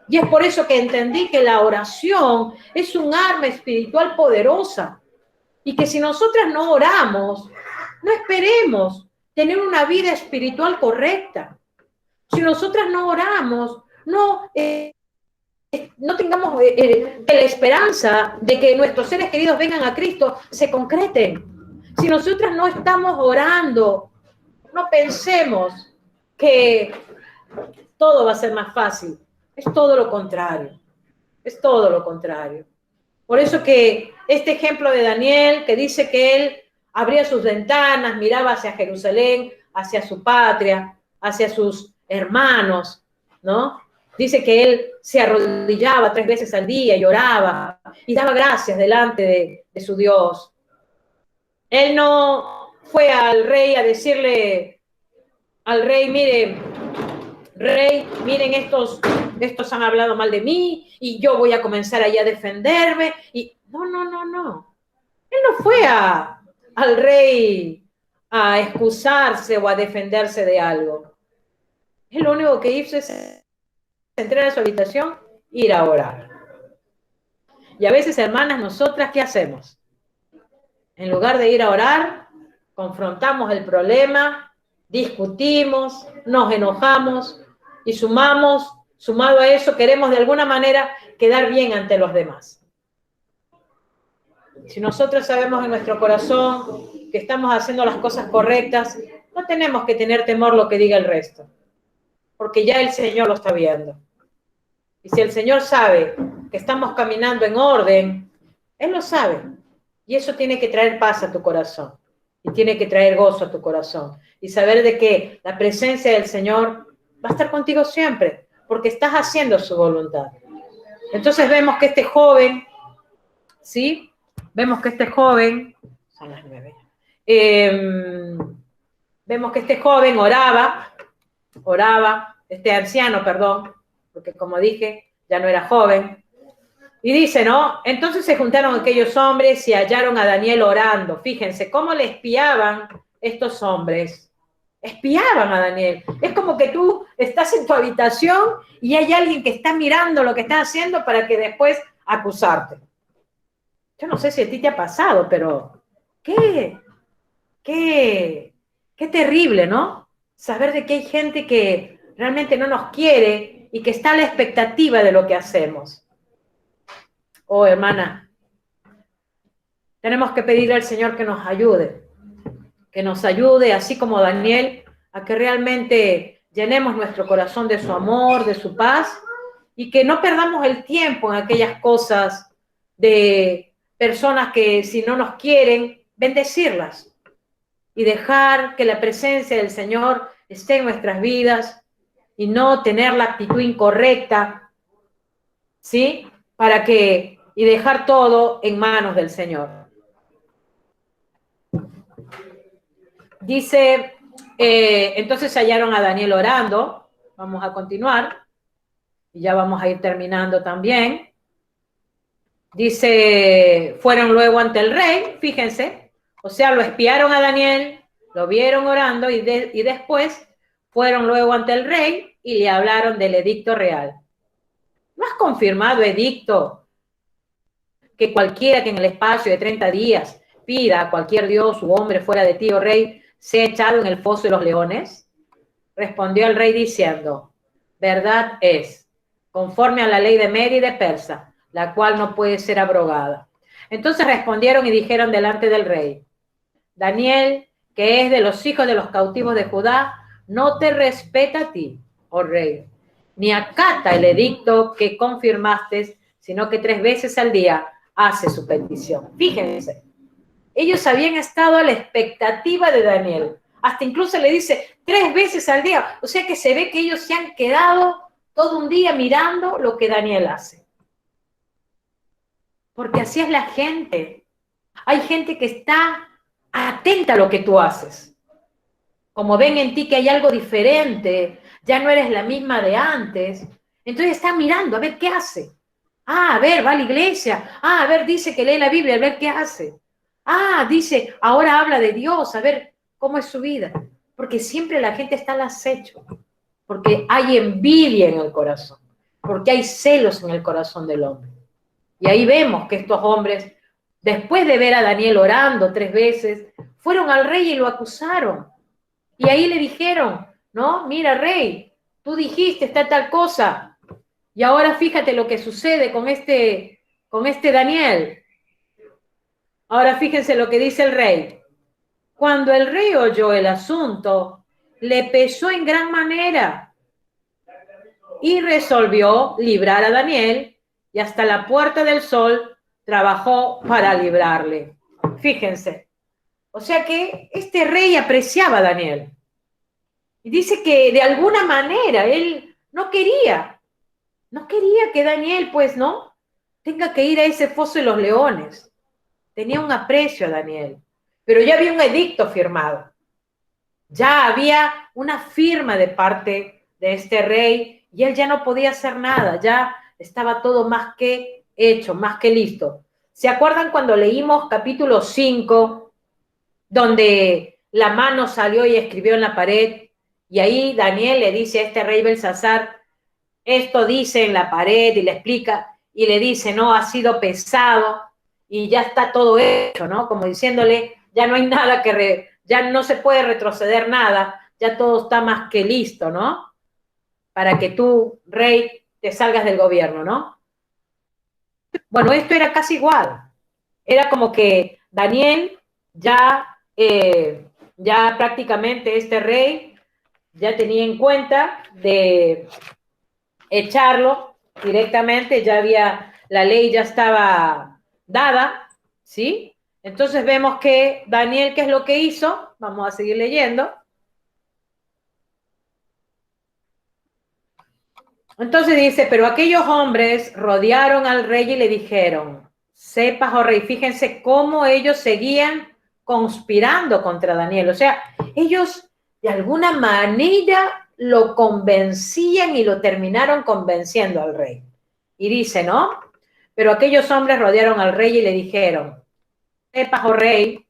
Y es por eso que entendí que la oración es un arma espiritual poderosa y que si nosotras no oramos, no esperemos tener una vida espiritual correcta. Si nosotras no oramos, no tengamos la esperanza de que nuestros seres queridos vengan a Cristo, se concreten. Si nosotras no estamos orando, no pensemos que todo va a ser más fácil. Es todo lo contrario. Es todo lo contrario. Por eso que este ejemplo de Daniel, que dice que él abría sus ventanas, miraba hacia Jerusalén, hacia su patria, hacia sus hermanos, ¿no? Dice que él se arrodillaba 3 veces al día y oraba y daba gracias delante de su Dios. Él no fue al rey a decirle al rey, mire, rey, miren, estos han hablado mal de mí y yo voy a comenzar ahí a defenderme. Y no. Él no fue al rey a excusarse o a defenderse de algo. Él lo único que hizo es entrar a su habitación, ir a orar. Y a veces, hermanas, nosotras, ¿qué hacemos? En lugar de ir a orar, confrontamos el problema, discutimos, nos enojamos y sumado a eso, queremos de alguna manera quedar bien ante los demás. Si nosotros sabemos en nuestro corazón que estamos haciendo las cosas correctas, no tenemos que tener temor lo que diga el resto, porque ya el Señor lo está viendo. Y si el Señor sabe que estamos caminando en orden, Él lo sabe. Y eso tiene que traer paz a tu corazón. Y tiene que traer gozo a tu corazón. Y saber de que la presencia del Señor va a estar contigo siempre, porque estás haciendo su voluntad. Entonces vemos que este joven, ¿sí? Vemos que este joven, son las 9, vemos que este joven oraba, este anciano, perdón, porque como dije, ya no era joven. Y dice, ¿no? Entonces se juntaron aquellos hombres y hallaron a Daniel orando. Fíjense cómo le espiaban estos hombres. Espiaban a Daniel. Es como que tú estás en tu habitación y hay alguien que está mirando lo que estás haciendo para que después acusarte. Yo no sé si a ti te ha pasado, pero qué terrible, ¿no? Saber de que hay gente que realmente no nos quiere y que está a la expectativa de lo que hacemos. Oh, hermana, tenemos que pedirle al Señor que nos ayude, así como Daniel, a que realmente llenemos nuestro corazón de su amor, de su paz, y que no perdamos el tiempo en aquellas cosas de personas que si no nos quieren, bendecirlas y dejar que la presencia del Señor esté en nuestras vidas y no tener la actitud incorrecta, ¿sí? Y dejar todo en manos del Señor. Dice, entonces hallaron a Daniel orando. Vamos a continuar. Y ya vamos a ir terminando también. Dice, fueron luego ante el rey, fíjense. O sea, lo espiaron a Daniel, lo vieron orando y después fueron luego ante el rey y le hablaron del edicto real. ¿No has confirmado, edicto, que cualquiera que en el espacio de 30 días pida a cualquier dios u hombre fuera de ti, oh rey, sea echado en el foso de los leones? Respondió el rey diciendo, verdad es, conforme a la ley de Media y de Persa, la cual no puede ser abrogada. Entonces respondieron y dijeron delante del rey, Daniel, que es de los hijos de los cautivos de Judá, no te respeta a ti, oh rey, ni acata el edicto que confirmaste, sino que 3 veces al día hace su petición. Fíjense, ellos habían estado a la expectativa de Daniel, hasta incluso le dice 3 veces al día. O sea que se ve que ellos se han quedado todo un día mirando lo que Daniel hace. Porque así es la gente. Hay gente que está atenta a lo que tú haces. Como ven en ti que hay algo diferente, ya no eres la misma de antes, entonces está mirando a ver qué hace. Ah, a ver, va a la iglesia. Ah, a ver, dice que lee la Biblia, a ver qué hace. Ah, dice, ahora habla de Dios, a ver cómo es su vida. Porque siempre la gente está al acecho. Porque hay envidia en el corazón. Porque hay celos en el corazón del hombre. Y ahí vemos que estos hombres, después de ver a Daniel orando 3 veces, fueron al rey y lo acusaron. Y ahí le dijeron, no, mira, rey, tú dijiste esta tal cosa. Y ahora fíjate lo que sucede con este Daniel. Ahora fíjense lo que dice el rey. Cuando el rey oyó el asunto, le pesó en gran manera y resolvió librar a Daniel, y hasta la puerta del sol trabajó para librarle. Fíjense. O sea que este rey apreciaba a Daniel. Y dice que de alguna manera él no quería que Daniel, pues, ¿no?, tenga que ir a ese foso de los leones. Tenía un aprecio a Daniel, pero ya había un edicto firmado. Ya había una firma de parte de este rey y él ya no podía hacer nada, ya estaba todo más que hecho, más que listo. ¿Se acuerdan cuando leímos capítulo 5, donde la mano salió y escribió en la pared? Y ahí Daniel le dice a este rey Belsasar, esto dice en la pared, y le explica, y le dice, no, ha sido pesado, y ya está todo hecho, ¿no? Como diciéndole, ya no hay nada ya no se puede retroceder nada, ya todo está más que listo, ¿no? Para que tú, rey, te salgas del gobierno, ¿no? Bueno, esto era casi igual. Era como que Daniel ya prácticamente este rey ya tenía en cuenta de echarlo directamente, la ley ya estaba dada, ¿sí? Entonces vemos que Daniel, ¿qué es lo que hizo? Vamos a seguir leyendo. Entonces dice, pero aquellos hombres rodearon al rey y le dijeron, sepas, oh rey, fíjense cómo ellos seguían conspirando contra Daniel. O sea, ellos de alguna manera lo convencían y lo terminaron convenciendo al rey. Y dice, ¿no? Pero aquellos hombres rodearon al rey y le dijeron, sepas, oh rey,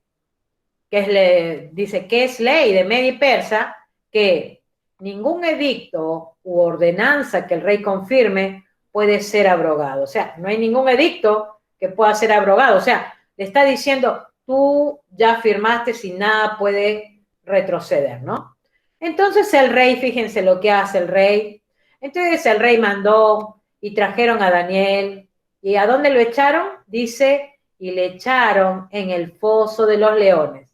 dice que es ley de Media y Persa, que ningún edicto u ordenanza que el rey confirme puede ser abrogado. O sea, no hay ningún edicto que pueda ser abrogado. O sea, le está diciendo, tú ya firmaste y nada puede retroceder, ¿no? Entonces el rey, fíjense lo que hace el rey. Entonces el rey mandó y trajeron a Daniel. ¿Y a dónde lo echaron? Dice, y le echaron en el foso de los leones.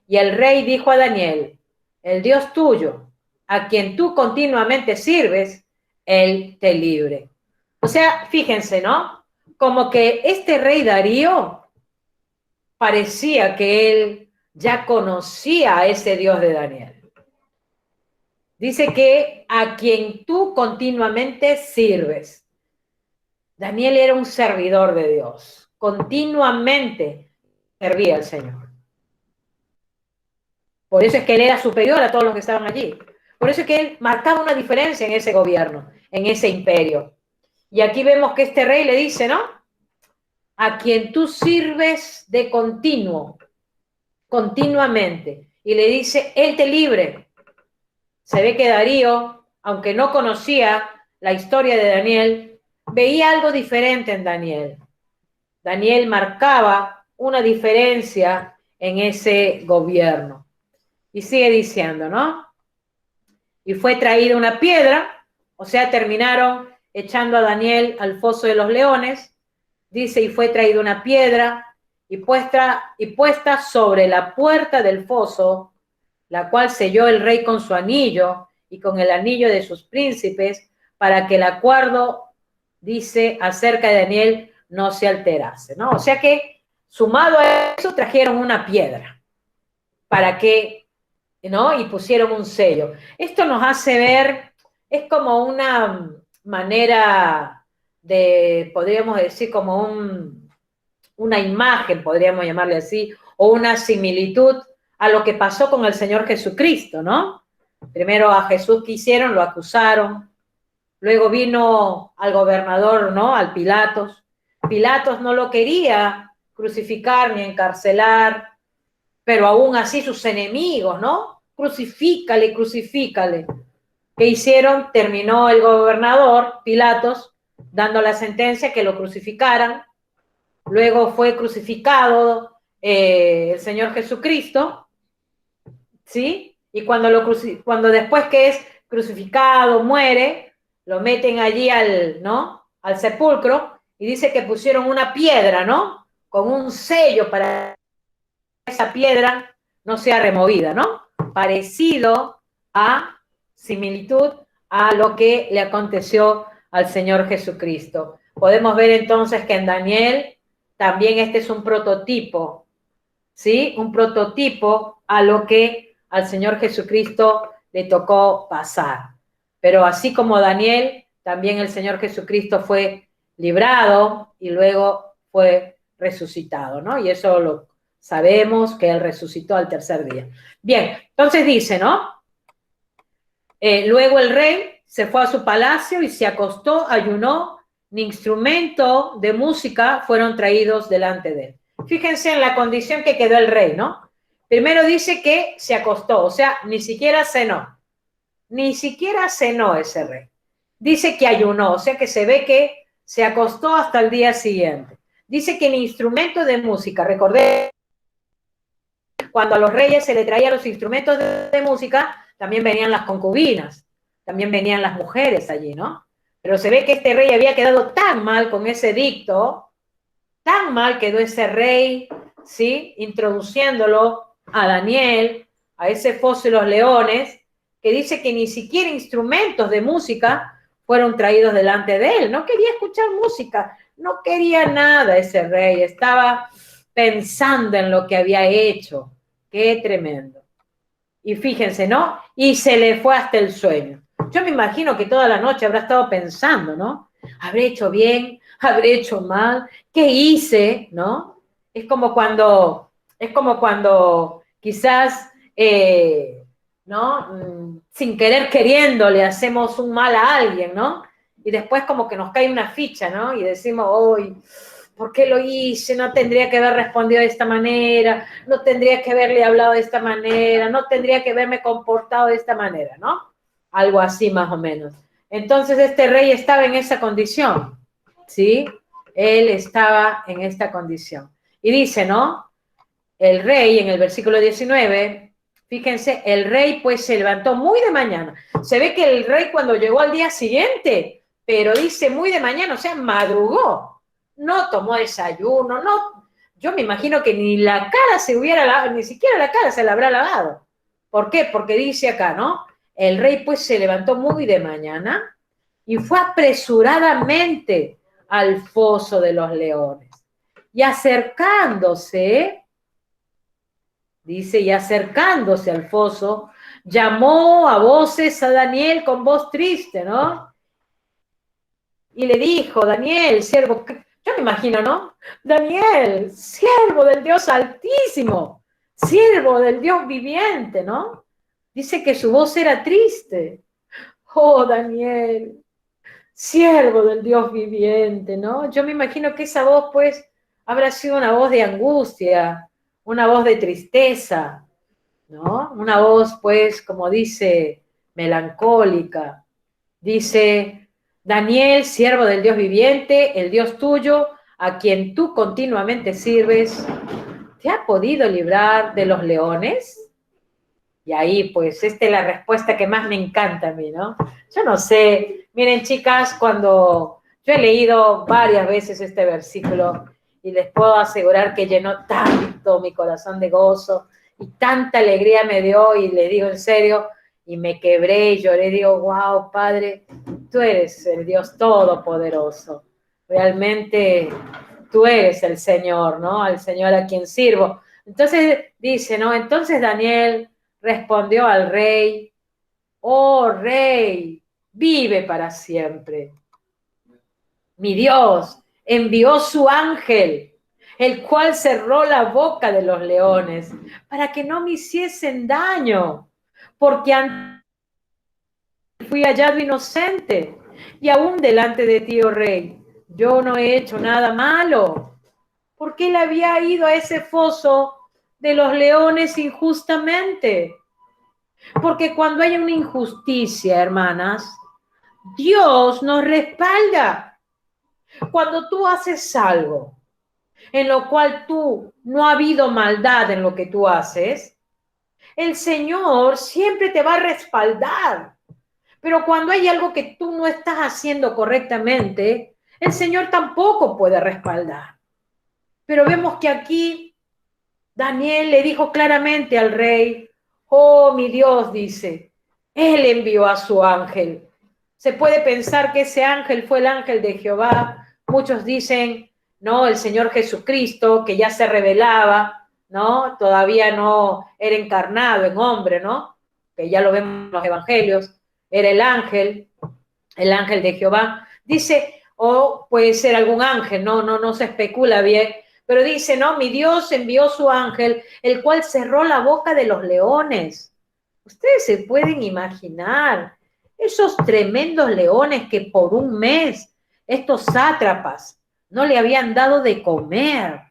Y el rey dijo a Daniel, el Dios tuyo, a quien tú continuamente sirves, él te libre. O sea, fíjense, ¿no? Como que este rey Darío parecía que él ya conocía a ese Dios de Daniel. Dice que a quien tú continuamente sirves. Daniel era un servidor de Dios. Continuamente servía al Señor. Por eso es que él era superior a todos los que estaban allí. Por eso es que él marcaba una diferencia en ese gobierno, en ese imperio. Y aquí vemos que este rey le dice, ¿no? A quien tú sirves de continuo, continuamente. Y le dice, él te libre. Se ve que Darío, aunque no conocía la historia de Daniel, veía algo diferente en Daniel. Daniel marcaba una diferencia en ese gobierno. Y sigue diciendo, ¿no? Y fue traída una piedra, o sea, terminaron echando a Daniel al foso de los leones. Dice, y fue traída una piedra y puesta sobre la puerta del foso, la cual selló el rey con su anillo y con el anillo de sus príncipes, para que el acuerdo, dice, acerca de Daniel no se alterase, ¿no? O sea que, sumado a eso, trajeron una piedra para que ¿no? Y pusieron un sello. Esto nos hace ver, es como una manera de, podríamos decir, como una imagen, podríamos llamarle así, o una similitud a lo que pasó con el Señor Jesucristo, ¿no? Primero a Jesús que hicieron, lo acusaron, luego vino al gobernador, ¿no? Al Pilatos. Pilatos no lo quería crucificar ni encarcelar, pero aún así sus enemigos, ¿no? Crucifícale, crucifícale. ¿Qué hicieron? Terminó el gobernador, Pilatos, dando la sentencia que lo crucificaran. Luego fue crucificado el Señor Jesucristo, ¿sí? Y cuando después que es crucificado, muere, lo meten allí ¿no? Al sepulcro y dice que pusieron una piedra, ¿no? Con un sello para que esa piedra no sea removida, ¿no? Parecido a, similitud a lo que le aconteció al Señor Jesucristo. Podemos ver entonces que en Daniel también este es un prototipo, ¿sí? Un prototipo a lo que al Señor Jesucristo le tocó pasar. Pero así como Daniel, también el Señor Jesucristo fue librado y luego fue resucitado, ¿no? Y eso lo sabemos, que Él resucitó al tercer día. Bien, entonces dice, ¿no? Luego el rey se fue a su palacio y se acostó, ayunó, ni instrumento de música fueron traídos delante de él. Fíjense en la condición que quedó el rey, ¿no? Primero dice que se acostó, o sea, ni siquiera cenó. Ni siquiera cenó ese rey. Dice que ayunó, o sea que se ve que se acostó hasta el día siguiente. Dice que ni instrumento de música, recordé, cuando a los reyes se le traían los instrumentos de música, también venían las concubinas, también venían las mujeres allí, ¿no? Pero se ve que este rey había quedado tan mal con ese edicto, tan mal quedó ese rey, ¿sí? Introduciéndolo a Daniel, a ese foso de los leones, que dice que ni siquiera instrumentos de música fueron traídos delante de él. No quería escuchar música, no quería nada ese rey, estaba pensando en lo que había hecho. Qué tremendo. Y fíjense, ¿no? Y se le fue hasta el sueño. Yo me imagino que toda la noche habrá estado pensando, ¿no? ¿Habré hecho bien? ¿Habré hecho mal? ¿Qué hice? ¿No? Es como cuando quizás, ¿no? Sin querer queriendo le hacemos un mal a alguien, ¿no? Y después como que nos cae una ficha, ¿no? Y decimos, ¡ay! ¿Por qué lo hice? No tendría que haber respondido de esta manera, no tendría que haberle hablado de esta manera, no tendría que haberme comportado de esta manera, ¿no? Algo así más o menos. Entonces este rey estaba en esa condición, ¿sí? Él estaba en esta condición. Y dice, ¿no? El rey, en el versículo 19, fíjense, el rey pues se levantó muy de mañana. Se ve que el rey cuando llegó al día siguiente, pero dice muy de mañana, o sea, madrugó. No tomó desayuno, no. Yo me imagino que ni la cara se hubiera lavado, ni siquiera la cara se la habrá lavado. ¿Por qué? Porque dice acá, ¿no? El rey pues se levantó muy de mañana y fue apresuradamente al foso de los leones. Y acercándose, dice, y acercándose al foso, llamó a voces a Daniel con voz triste, ¿no? Y le dijo, Daniel, siervo, yo me imagino, ¿no? Daniel, siervo del Dios Altísimo, siervo del Dios viviente, ¿no? Dice que su voz era triste. Oh, Daniel, siervo del Dios viviente, ¿no? Yo me imagino que esa voz, pues, habrá sido una voz de angustia, una voz de tristeza, ¿no? Una voz, pues, como dice, melancólica. Dice, Daniel, siervo del Dios viviente, el Dios tuyo, a quien tú continuamente sirves, ¿te ha podido librar de los leones? Y ahí, pues, esta es la respuesta que más me encanta a mí, ¿no? Yo no sé, miren, chicas, cuando yo he leído varias veces este versículo y les puedo asegurar que llenó tanto mi corazón de gozo y tanta alegría me dio, y le digo en serio, y me quebré y lloré, digo, wow, Padre, tú eres el Dios todopoderoso, realmente tú eres el Señor, ¿no? Al Señor a quien sirvo. Entonces dice, ¿no? Entonces Daniel respondió al rey: oh rey, vive para siempre. Mi Dios envió su ángel, el cual cerró la boca de los leones para que no me hiciesen daño, porque antes fui hallado inocente, y aún delante de ti, oh rey, yo no he hecho nada malo, porque él había ido a ese foso de los leones injustamente. Porque cuando hay una injusticia, hermanas, Dios nos respalda. Cuando tú haces algo en lo cual tú no ha habido maldad en lo que tú haces, el Señor siempre te va a respaldar. Pero cuando hay algo que tú no estás haciendo correctamente, el Señor tampoco puede respaldar. Pero vemos que aquí Daniel le dijo claramente al rey: oh, mi Dios, dice, él envió a su ángel. Se puede pensar que ese ángel fue el ángel de Jehová. Muchos dicen, no, el Señor Jesucristo, que ya se revelaba, ¿no? Todavía no era encarnado en hombre, ¿no? Que ya lo vemos en los evangelios. Era el ángel de Jehová. Dice, o puede ser algún ángel, no se especula bien, pero dice, no, mi Dios envió su ángel, el cual cerró la boca de los leones. Ustedes se pueden imaginar esos tremendos leones que por un mes estos sátrapas no le habían dado de comer.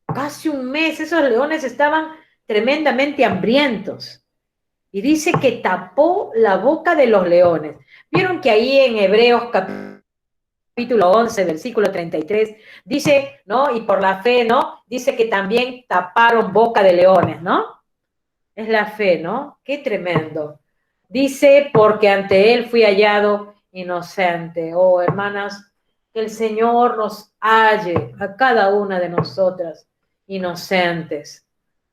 Casi un mes, esos leones estaban tremendamente hambrientos. Y dice que tapó la boca de los leones. Vieron que ahí en Hebreos capítulo 11, versículo 33, dice, ¿no? Y por la fe, ¿no? Dice que también taparon boca de leones, ¿no? Es la fe, ¿no? Qué tremendo. Dice, porque ante él fui hallado inocente. Oh, hermanas, que el Señor nos halle a cada una de nosotras inocentes.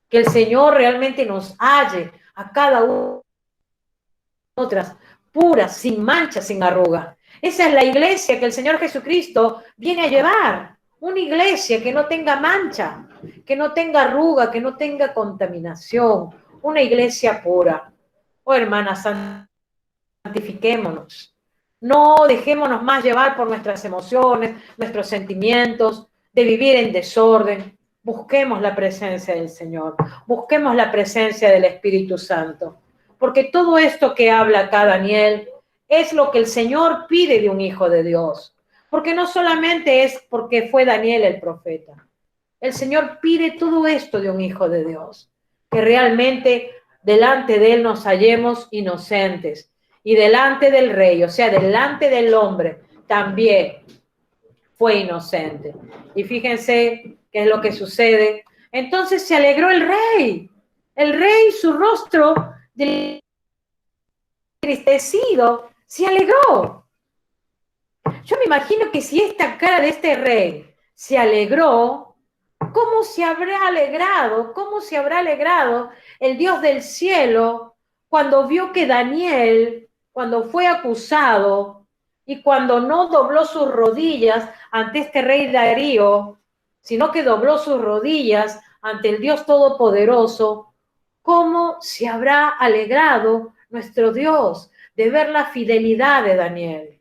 Que el Señor realmente nos halle a cada una de nosotras puras, sin mancha, sin arruga. Esa es la iglesia que el Señor Jesucristo viene a llevar. Una iglesia que no tenga mancha, que no tenga arruga, que no tenga contaminación. Una iglesia pura. Oh, hermanas, santifiquémonos. No dejémonos más llevar por nuestras emociones, nuestros sentimientos, de vivir en desorden. Busquemos la presencia del Señor. Busquemos la presencia del Espíritu Santo. Porque todo esto que habla acá Daniel es lo que el Señor pide de un hijo de Dios. Porque no solamente es porque fue Daniel el profeta. El Señor pide todo esto de un hijo de Dios. Que realmente delante de él nos hallemos inocentes. Y delante del rey, o sea, delante del hombre, también fue inocente. Y fíjense qué es lo que sucede. Entonces se alegró el rey. El rey, su rostro entristecido, se alegró. Yo me imagino que si esta cara de este rey se alegró, ¿cómo se habrá alegrado? ¿Cómo se habrá alegrado el Dios del cielo cuando vio que Daniel, cuando fue acusado y cuando no dobló sus rodillas ante este rey Darío, sino que dobló sus rodillas ante el Dios Todopoderoso? ¿Cómo se habrá alegrado nuestro Dios de ver la fidelidad de Daniel?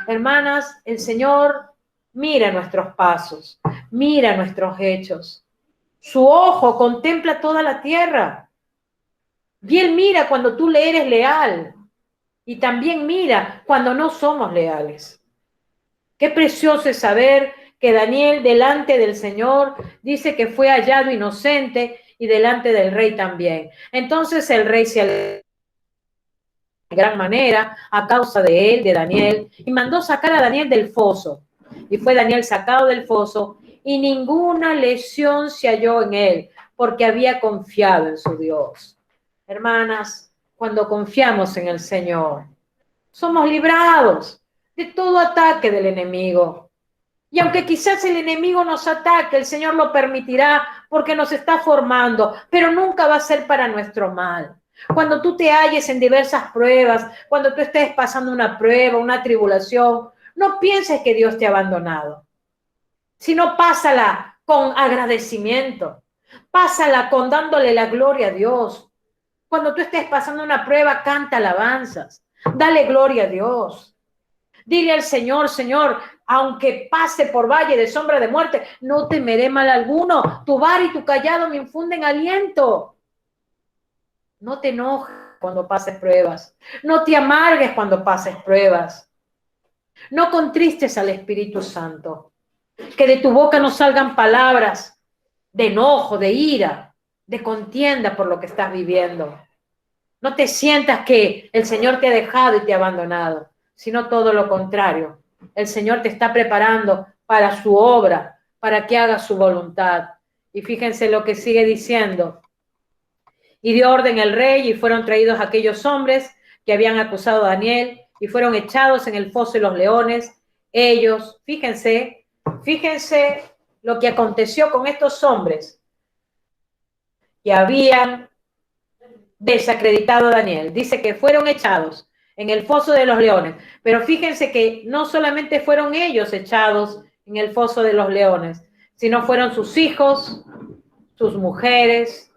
Hermanas, el Señor mira nuestros pasos, mira nuestros hechos. Su ojo contempla toda la tierra. Bien mira cuando tú le eres leal y también mira cuando no somos leales. Qué precioso es saber que Daniel delante del Señor dice que fue hallado inocente y delante del rey también. Entonces el rey se alegró de gran manera a causa de él, de Daniel, y mandó sacar a Daniel del foso. Y fue Daniel sacado del foso y ninguna lesión se halló en él, porque había confiado en su Dios. Hermanas, cuando confiamos en el Señor, somos librados de todo ataque del enemigo. Y aunque quizás el enemigo nos ataque, el Señor lo permitirá porque nos está formando, pero nunca va a ser para nuestro mal. Cuando tú te halles en diversas pruebas, cuando tú estés pasando una prueba, una tribulación, no pienses que Dios te ha abandonado, sino pásala con agradecimiento. Pásala dándole la gloria a Dios. Cuando tú estés pasando una prueba, canta alabanzas. Dale gloria a Dios. Dile al Señor, Señor, aunque pase por valle de sombra de muerte, no temeré mal alguno. Tu vara y tu callado me infunden aliento. No te enojes cuando pases pruebas. No te amargues cuando pases pruebas. No contristes al Espíritu Santo. Que de tu boca no salgan palabras de enojo, de ira, de contienda por lo que estás viviendo. No te sientas que el Señor te ha dejado y te ha abandonado, sino todo lo contrario. El Señor te está preparando para su obra, para que hagas su voluntad. Y fíjense lo que sigue diciendo. Y dio orden el rey y fueron traídos aquellos hombres que habían acusado a Daniel y fueron echados en el foso de los leones. Ellos, fíjense lo que aconteció con estos hombres que habían desacreditado a Daniel. Dice que fueron echados en el foso de los leones, pero fíjense que no solamente fueron ellos echados en el foso de los leones, sino fueron sus hijos, sus mujeres,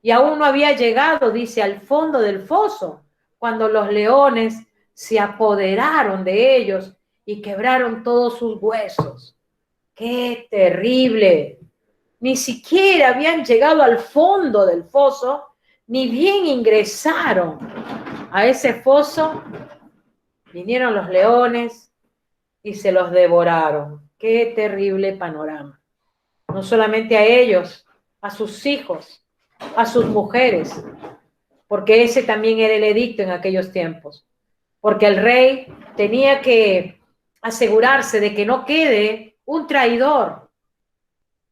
y aún no había llegado, dice, al fondo del foso, cuando los leones se apoderaron de ellos y quebraron todos sus huesos. ¡Qué terrible! Ni siquiera habían llegado al fondo del foso, ni bien ingresaron a ese foso, vinieron los leones y se los devoraron. ¡Qué terrible panorama! No solamente a ellos, a sus hijos, a sus mujeres, porque ese también era el edicto en aquellos tiempos, porque el rey tenía que asegurarse de que no quede un traidor,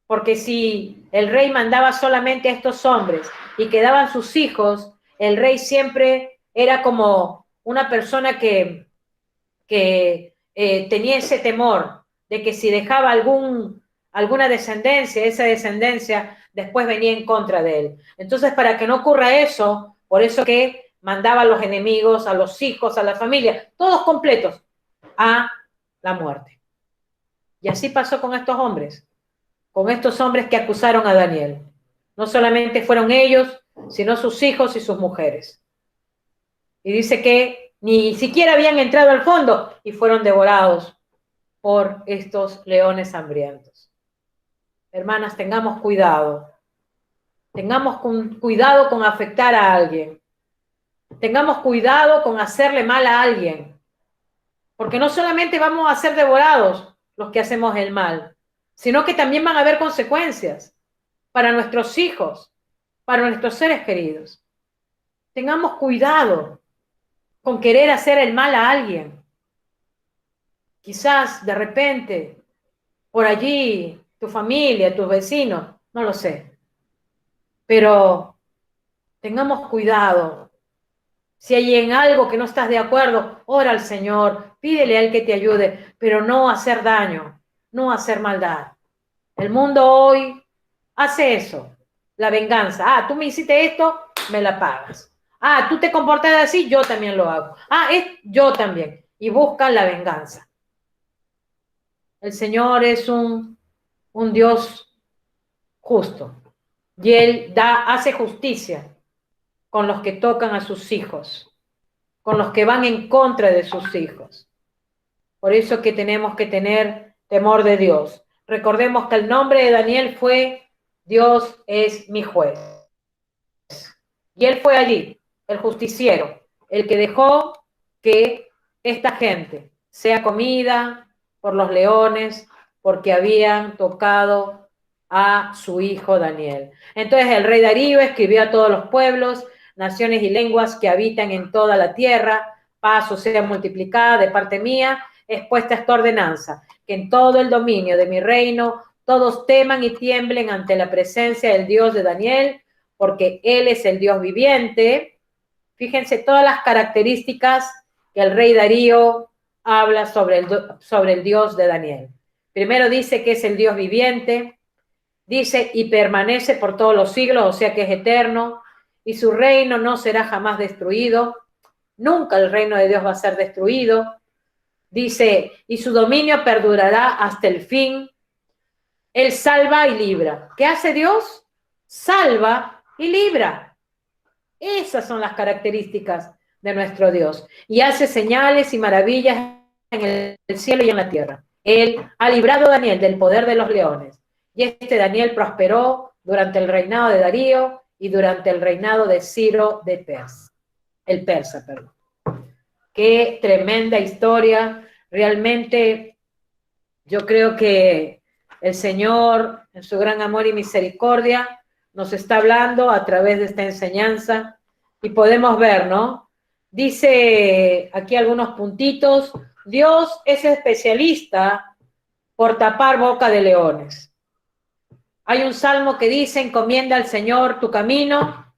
porque si el rey mandaba solamente a estos hombres y quedaban sus hijos, el rey siempre era como una persona que tenía ese temor de que si dejaba alguna descendencia, esa descendencia después venía en contra de él. Entonces, para que no ocurra eso, por eso que mandaba a los enemigos, a los hijos, a la familia, todos completos, a la muerte. Y así pasó con estos hombres que acusaron a Daniel. No solamente fueron ellos, sino sus hijos y sus mujeres. Y dice que ni siquiera habían entrado al fondo y fueron devorados por estos leones hambrientos. Hermanas, tengamos cuidado. Tengamos cuidado con afectar a alguien. Tengamos cuidado con hacerle mal a alguien. Porque no solamente vamos a ser devorados los que hacemos el mal, sino que también van a haber consecuencias para nuestros hijos, para nuestros seres queridos. Tengamos cuidado con querer hacer el mal a alguien. Quizás de repente, por allí, tu familia, tus vecinos, no lo sé. Pero tengamos cuidado. Si hay en algo que no estás de acuerdo, ora al Señor, pídele a Él que te ayude, pero no hacer daño, no hacer maldad. El mundo hoy hace eso, la venganza. Ah, tú me hiciste esto, me la pagas. Ah, tú te comportas así, yo también lo hago. Ah, yo también. Y buscan la venganza. El Señor es un Dios justo. Y Él hace justicia con los que tocan a sus hijos, con los que van en contra de sus hijos. Por eso que tenemos que tener temor de Dios. Recordemos que el nombre de Daniel fue Dios es mi juez. Y él fue allí, el justiciero, el que dejó que esta gente sea comida por los leones porque habían tocado a su hijo Daniel. Entonces el rey Darío escribió a todos los pueblos, naciones y lenguas que habitan en toda la tierra: paz os sea multiplicada de parte mía, es puesta esta ordenanza, que en todo el dominio de mi reino todos teman y tiemblen ante la presencia del Dios de Daniel, porque Él es el Dios viviente. Fíjense todas las características que el rey Darío habla sobre el Dios de Daniel. Primero dice que es el Dios viviente, dice y permanece por todos los siglos, o sea que es eterno, y su reino no será jamás destruido. Nunca el reino de Dios va a ser destruido. Dice, y su dominio perdurará hasta el fin. Él salva y libra. ¿Qué hace Dios? salva y libra. Esas son las características de nuestro Dios. Y hace señales y maravillas en el cielo y en la tierra. Él ha librado a Daniel del poder de los leones. Y este Daniel prosperó durante el reinado de Darío y durante el reinado de Ciro de Persia. El persa, perdón. Qué tremenda historia. Realmente yo creo que el Señor, en su gran amor y misericordia, nos está hablando a través de esta enseñanza y podemos ver, ¿no? Dice aquí algunos puntitos. Dios es especialista por tapar boca de leones. Hay un salmo que dice: encomienda al Señor tu camino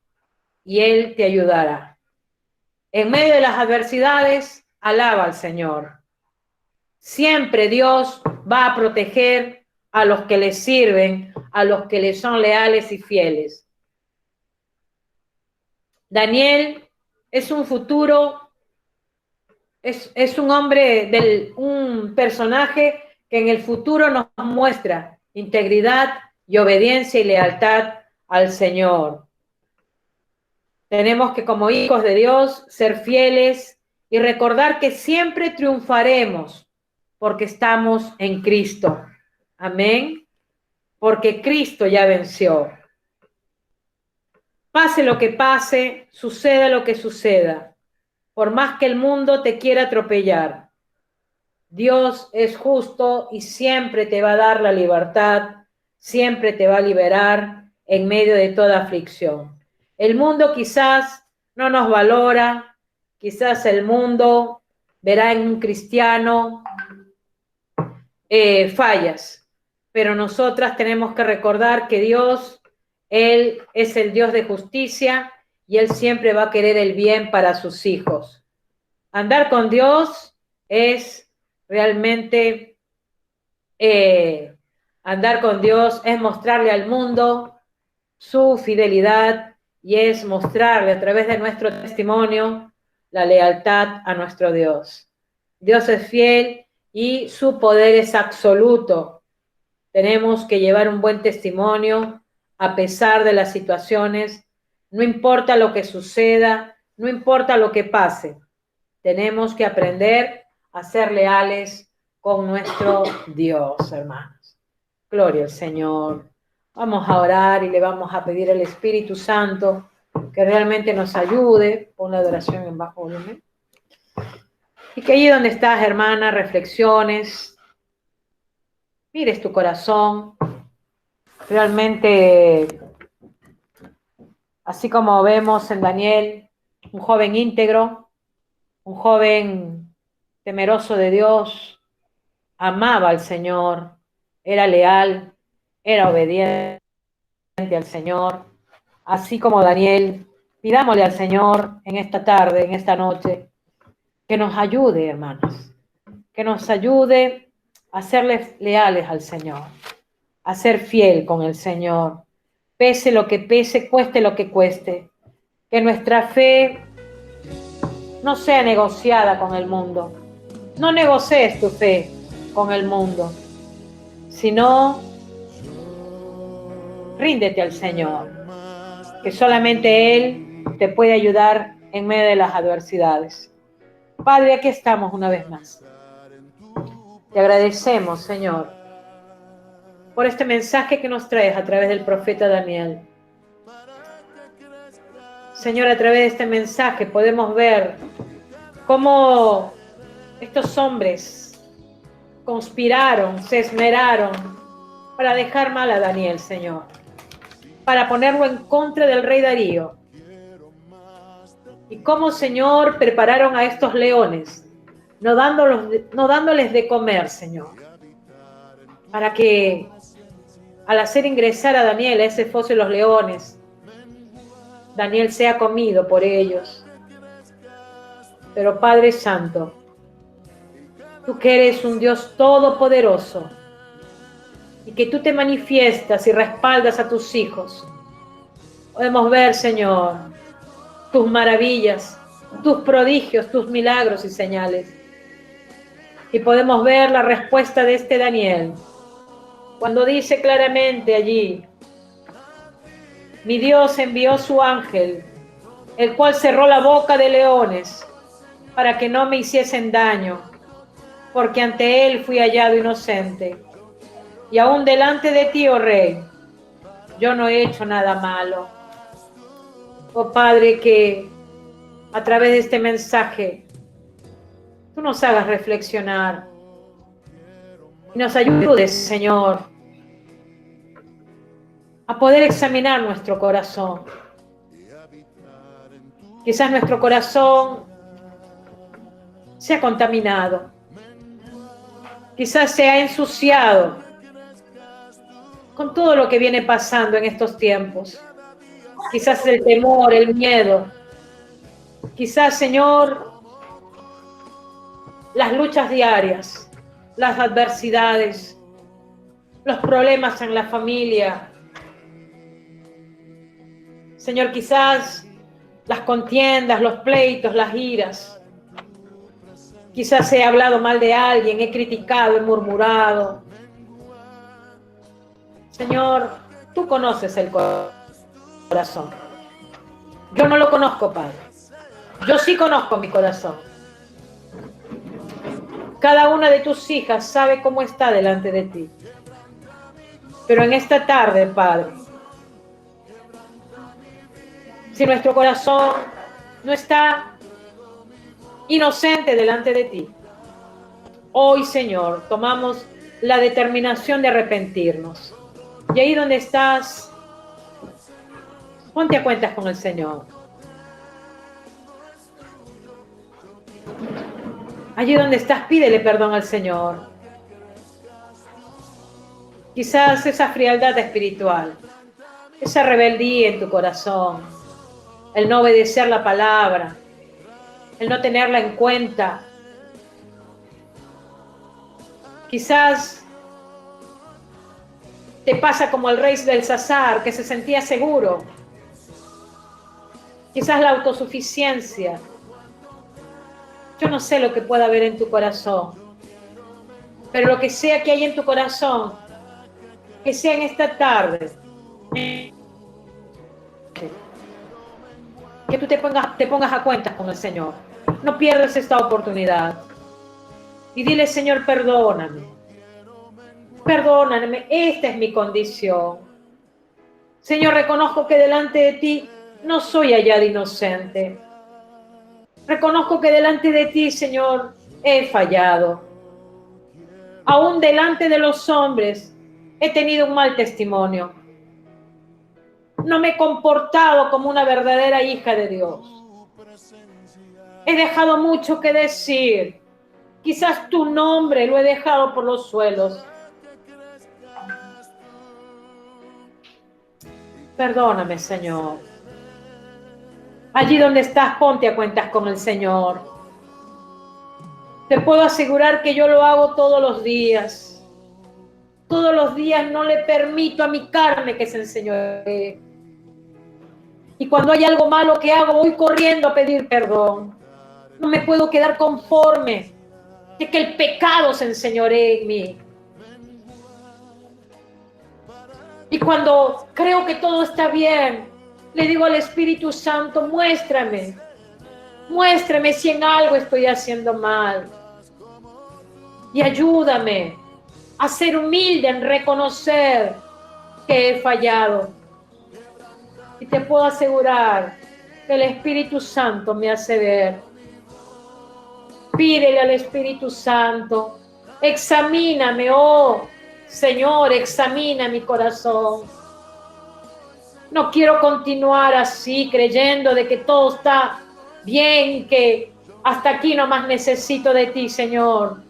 y Él te ayudará. En medio de las adversidades, alaba al Señor. Siempre Dios va a proteger a los que le sirven, a los que le son leales y fieles. Daniel es un futuro, es un hombre, un personaje que en el futuro nos muestra integridad y obediencia y lealtad al Señor. Tenemos que, como hijos de Dios, ser fieles y recordar que siempre triunfaremos porque estamos en Cristo. Amén. Porque Cristo ya venció. Pase lo que pase, suceda lo que suceda, por más que el mundo te quiera atropellar, Dios es justo y siempre te va a dar la libertad, siempre te va a liberar en medio de toda aflicción. El mundo quizás no nos valora, quizás el mundo verá en un cristiano fallas, pero nosotras tenemos que recordar que Dios, Él es el Dios de justicia y Él siempre va a querer el bien para sus hijos. Andar con Dios es realmente, andar con Dios es mostrarle al mundo su fidelidad y es mostrarle a través de nuestro testimonio la lealtad a nuestro Dios. Dios es fiel y su poder es absoluto. Tenemos que llevar un buen testimonio a pesar de las situaciones, no importa lo que suceda, no importa lo que pase. Tenemos que aprender a ser leales con nuestro Dios, hermanos. Gloria al Señor. Vamos a orar y le vamos a pedir al Espíritu Santo que realmente nos ayude. Pon la adoración en bajo volumen. Y que allí donde estás, hermana, reflexiones, mires tu corazón. Realmente, así como vemos en Daniel, un joven íntegro, un joven temeroso de Dios, amaba al Señor, era leal, era obediente al Señor. Así como Daniel, pidámosle al Señor en esta tarde, en esta noche, que nos ayude, hermanos, que nos ayude a serles leales al Señor, a ser fiel con el Señor, pese lo que pese, cueste lo que cueste, que nuestra fe no sea negociada con el mundo. No negocies tu fe con el mundo, sino ríndete al Señor, que solamente Él te puede ayudar en medio de las adversidades. Padre, aquí estamos una vez más. Te agradecemos, Señor, por este mensaje que nos traes a través del profeta Daniel. Señor, a través de este mensaje podemos ver cómo estos hombres conspiraron, se esmeraron para dejar mal a Daniel, Señor, para ponerlo en contra del rey Darío. Y cómo, Señor, prepararon a estos leones, no dándoles de comer, Señor, para que al hacer ingresar a Daniel a ese foso de los leones, Daniel sea comido por ellos. Pero Padre Santo, tú que eres un Dios todopoderoso y que tú te manifiestas y respaldas a tus hijos, podemos ver, Señor, tus maravillas, tus prodigios, tus milagros y señales. Y podemos ver la respuesta de este Daniel, cuando dice claramente allí mi Dios envió su ángel, el cual cerró la boca de leones para que no me hiciesen daño, porque ante él fui hallado inocente. Y aún delante de ti, oh Rey, yo no he hecho nada malo. Oh Padre, que a través de este mensaje tú nos hagas reflexionar y nos ayudes, Señor, a poder examinar nuestro corazón. Quizás nuestro corazón se ha contaminado, quizás se ha ensuciado con todo lo que viene pasando en estos tiempos. Quizás el temor, el miedo, quizás, Señor, las luchas diarias, las adversidades, los problemas en la familia. Señor, quizás las contiendas, los pleitos, las iras. Quizás he hablado mal de alguien, he criticado, he murmurado. Señor, tú conoces el corazón. Yo no lo conozco, Padre. Yo sí conozco mi corazón. Cada una de tus hijas sabe cómo está delante de ti. Pero en esta tarde, Padre, si nuestro corazón no está inocente delante de ti, hoy, Señor, tomamos la determinación de arrepentirnos. Y ahí donde estás, ponte a cuentas con el Señor. Allí donde estás, pídele perdón al Señor. Quizás esa frialdad espiritual, esa rebeldía en tu corazón, el no obedecer la palabra, el no tenerla en cuenta. Quizás te pasa como el rey Belsasar, que se sentía seguro. Quizás la autosuficiencia. Yo no sé lo que pueda haber en tu corazón, pero lo que sea que hay en tu corazón, que sea en esta tarde, que tú te pongas a cuentas con el Señor. No pierdas esta oportunidad. Y dile, Señor, perdóname. Perdóname, esta es mi condición. Señor, reconozco que delante de ti no soy hallada inocente. Reconozco que delante de ti, Señor, he fallado. Aún delante de los hombres he tenido un mal testimonio. No me he comportado como una verdadera hija de Dios. He dejado mucho que decir. Quizás tu nombre lo he dejado por los suelos. Perdóname, Señor. Allí donde estás, ponte a cuentas con el Señor. Te puedo asegurar que yo lo hago todos los días. Todos los días no le permito a mi carne que se enseñoree. Y cuando hay algo malo que hago, voy corriendo a pedir perdón. No me puedo quedar conforme de que el pecado se enseñoree en mí. Y cuando creo que todo está bien, le digo al Espíritu Santo, muéstrame si en algo estoy haciendo mal. Y ayúdame a ser humilde en reconocer que he fallado. Y te puedo asegurar que el Espíritu Santo me hace ver. Pídele al Espíritu Santo, examíname, oh Señor, examina mi corazón. No quiero continuar así, creyendo de que todo está bien, que hasta aquí nomás necesito de ti, Señor.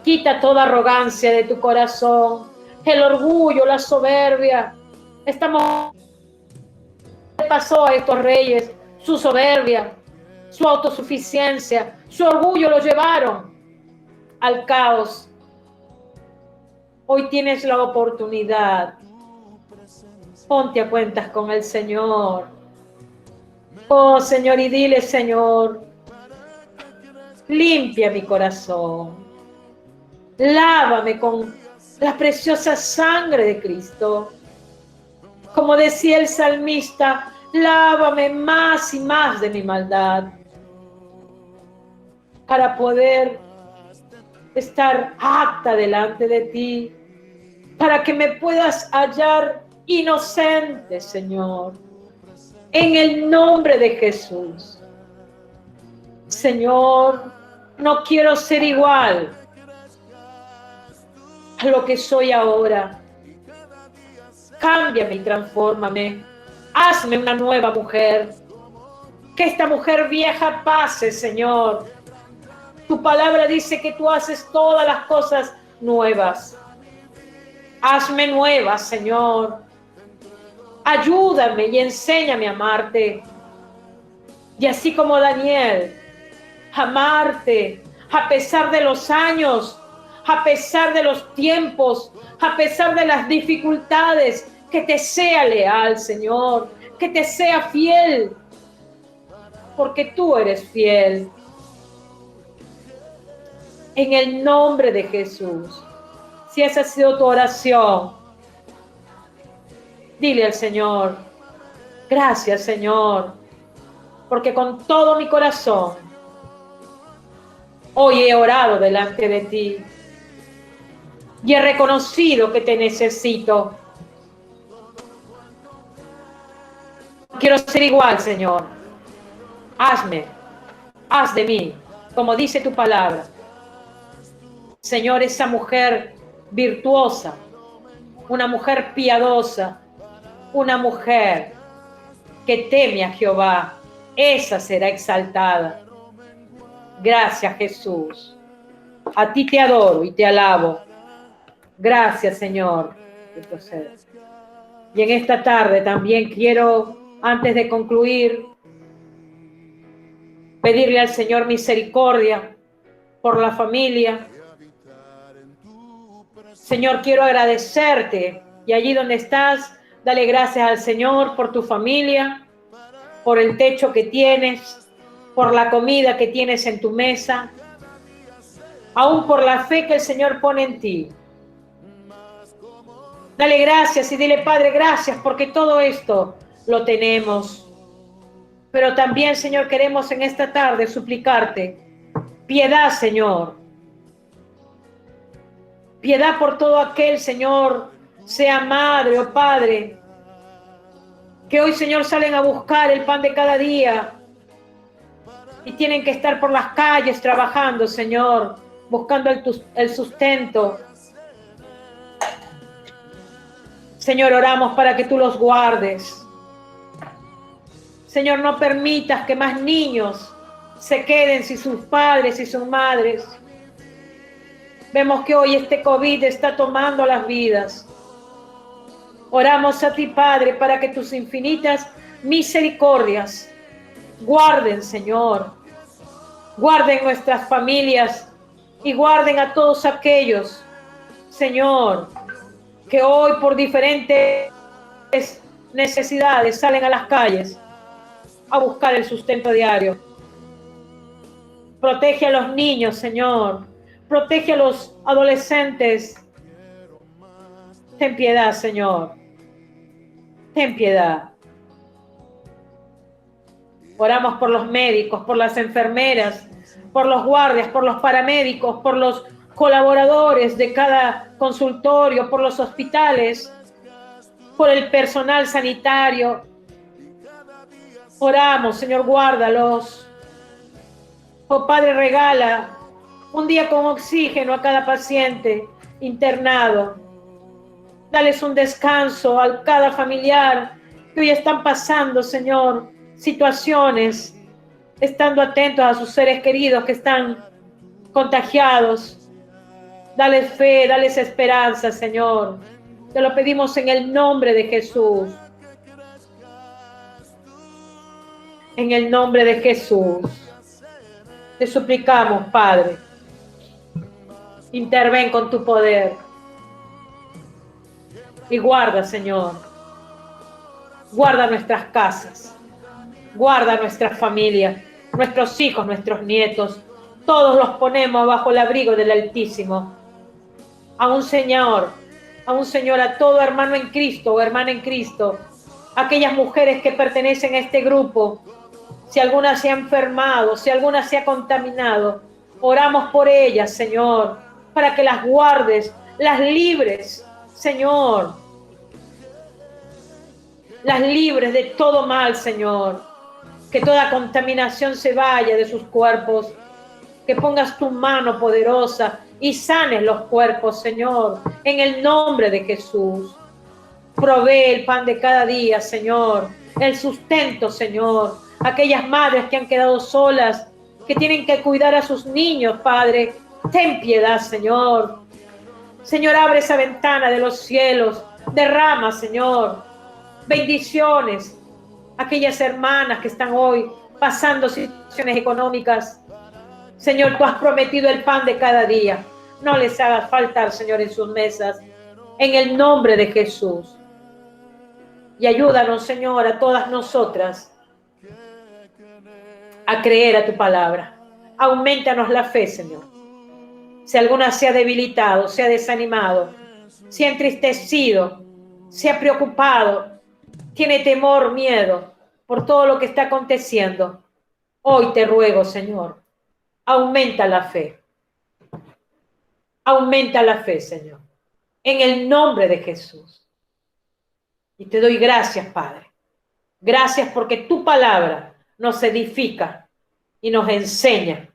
Quita toda arrogancia de tu corazón, el orgullo, la soberbia. ¿Qué pasó a estos reyes? Su soberbia, su autosuficiencia, su orgullo lo llevaron al caos. Hoy tienes la oportunidad. Ponte a cuentas con el Señor. Oh, Señor, y dile, Señor, limpia mi corazón. Lávame con la preciosa sangre de Cristo. Como decía el salmista, lávame más y más de mi maldad para poder estar apta delante de ti, para que me puedas hallar inocente, Señor, en el nombre de Jesús. Señor, no quiero ser igual a lo que soy ahora. Cámbiame y transfórmame. Hazme una nueva mujer. Que esta mujer vieja pase, Señor. Tu palabra dice que tú haces todas las cosas nuevas. Hazme nueva, Señor. Ayúdame y enséñame a amarte. Y así como Daniel, amarte a pesar de los años, a pesar de los tiempos, a pesar de las dificultades, que te sea leal, Señor, que te sea fiel, porque tú eres fiel. En el nombre de Jesús, si esa ha sido tu oración, dile al Señor, gracias, Señor, porque con todo mi corazón hoy he orado delante de ti y he reconocido que te necesito. Quiero ser igual, Señor. Haz de mí, como dice tu palabra, Señor, esa mujer virtuosa, una mujer piadosa, una mujer que teme a Jehová, esa será exaltada. Gracias, Jesús. A ti te adoro y te alabo. Gracias, Señor. Y en esta tarde también quiero, antes de concluir, pedirle al Señor misericordia por la familia. Señor, quiero agradecerte, y allí donde estás, dale gracias al Señor por tu familia, por el techo que tienes, por la comida que tienes en tu mesa, aún por la fe que el Señor pone en ti. Dale gracias y dile, Padre, gracias porque todo esto lo tenemos. Pero también, Señor, queremos en esta tarde suplicarte piedad, Señor. Piedad por todo aquel, Señor, sea madre o padre, que hoy, Señor, salen a buscar el pan de cada día y tienen que estar por las calles trabajando, Señor, buscando el sustento. Señor, oramos para que tú los guardes. Señor, no permitas que más niños se queden sin sus padres y sus madres. Vemos que hoy este COVID está tomando las vidas. Oramos a ti, Padre, para que tus infinitas misericordias guarden, Señor. Guarden nuestras familias y guarden a todos aquellos, Señor, que hoy por diferentes necesidades salen a las calles a buscar el sustento diario. Protege a los niños, Señor. Protege a los adolescentes. Ten piedad, Señor. Ten piedad. Oramos por los médicos, por las enfermeras, por los guardias, por los paramédicos, por los colaboradores de cada consultorio, por los hospitales, por el personal sanitario. Oramos, Señor, guárdalos. Oh Padre, regala un día con oxígeno a cada paciente internado. Dales un descanso a cada familiar que hoy están pasando, Señor, situaciones, estando atentos a sus seres queridos que están contagiados. Dales fe, dales esperanza, Señor. Te lo pedimos en el nombre de Jesús. En el nombre de Jesús. Te suplicamos, Padre. Interven con tu poder. Y guarda, Señor. Guarda nuestras casas. Guarda nuestras familias, nuestros hijos, nuestros nietos. Todos los ponemos bajo el abrigo del Altísimo. Aún, Señor, Aún, Señor, a todo hermano en Cristo o hermana en Cristo, aquellas mujeres que pertenecen a este grupo, si alguna se ha enfermado, si alguna se ha contaminado, oramos por ellas, Señor, para que las guardes, las libres, Señor, las libres de todo mal, Señor, que toda contaminación se vaya de sus cuerpos, que pongas tu mano poderosa y sanes los cuerpos, Señor, en el nombre de Jesús. Provee el pan de cada día, Señor, el sustento, Señor. Aquellas madres que han quedado solas, que tienen que cuidar a sus niños, Padre, ten piedad, Señor. Señor, abre esa ventana de los cielos, derrama, Señor, bendiciones. Aquellas hermanas que están hoy pasando situaciones económicas, Señor, tú has prometido el pan de cada día. No les hagas faltar, Señor, en sus mesas, en el nombre de Jesús. Y ayúdanos, Señor, a todas nosotras a creer a tu palabra. Aumentanos la fe, Señor. Si alguna se ha debilitado, se ha desanimado, se ha entristecido, se ha preocupado, tiene temor, miedo por todo lo que está aconteciendo, hoy te ruego, Señor, aumenta la fe. Aumenta la fe, Señor, en el nombre de Jesús. Y te doy gracias, Padre. Gracias porque tu palabra nos edifica y nos enseña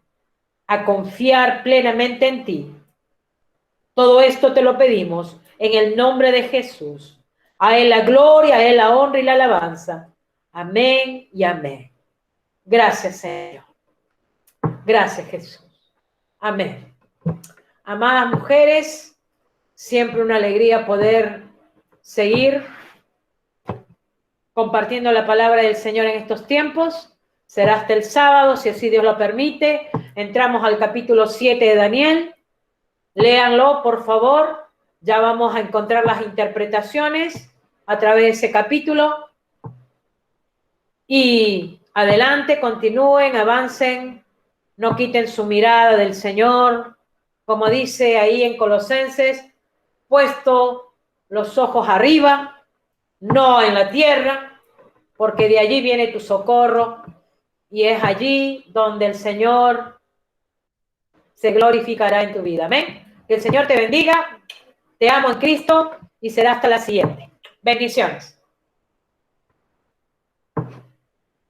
a confiar plenamente en ti. Todo esto te lo pedimos en el nombre de Jesús. A Él la gloria, a Él la honra y la alabanza. Amén y amén. Gracias, Señor. Gracias, Jesús. Amén. Amadas mujeres, siempre una alegría poder seguir compartiendo la palabra del Señor en estos tiempos. Será hasta el sábado, si así Dios lo permite. Entramos al capítulo 7 de Daniel. Léanlo, por favor. Ya vamos a encontrar las interpretaciones a través de ese capítulo. Y adelante, continúen, avancen, no quiten su mirada del Señor. Como dice ahí en Colosenses, puesto los ojos arriba, no en la tierra, porque de allí viene tu socorro y es allí donde el Señor se glorificará en tu vida. Amén. Que el Señor te bendiga, te amo en Cristo y será hasta la siguiente. Bendiciones.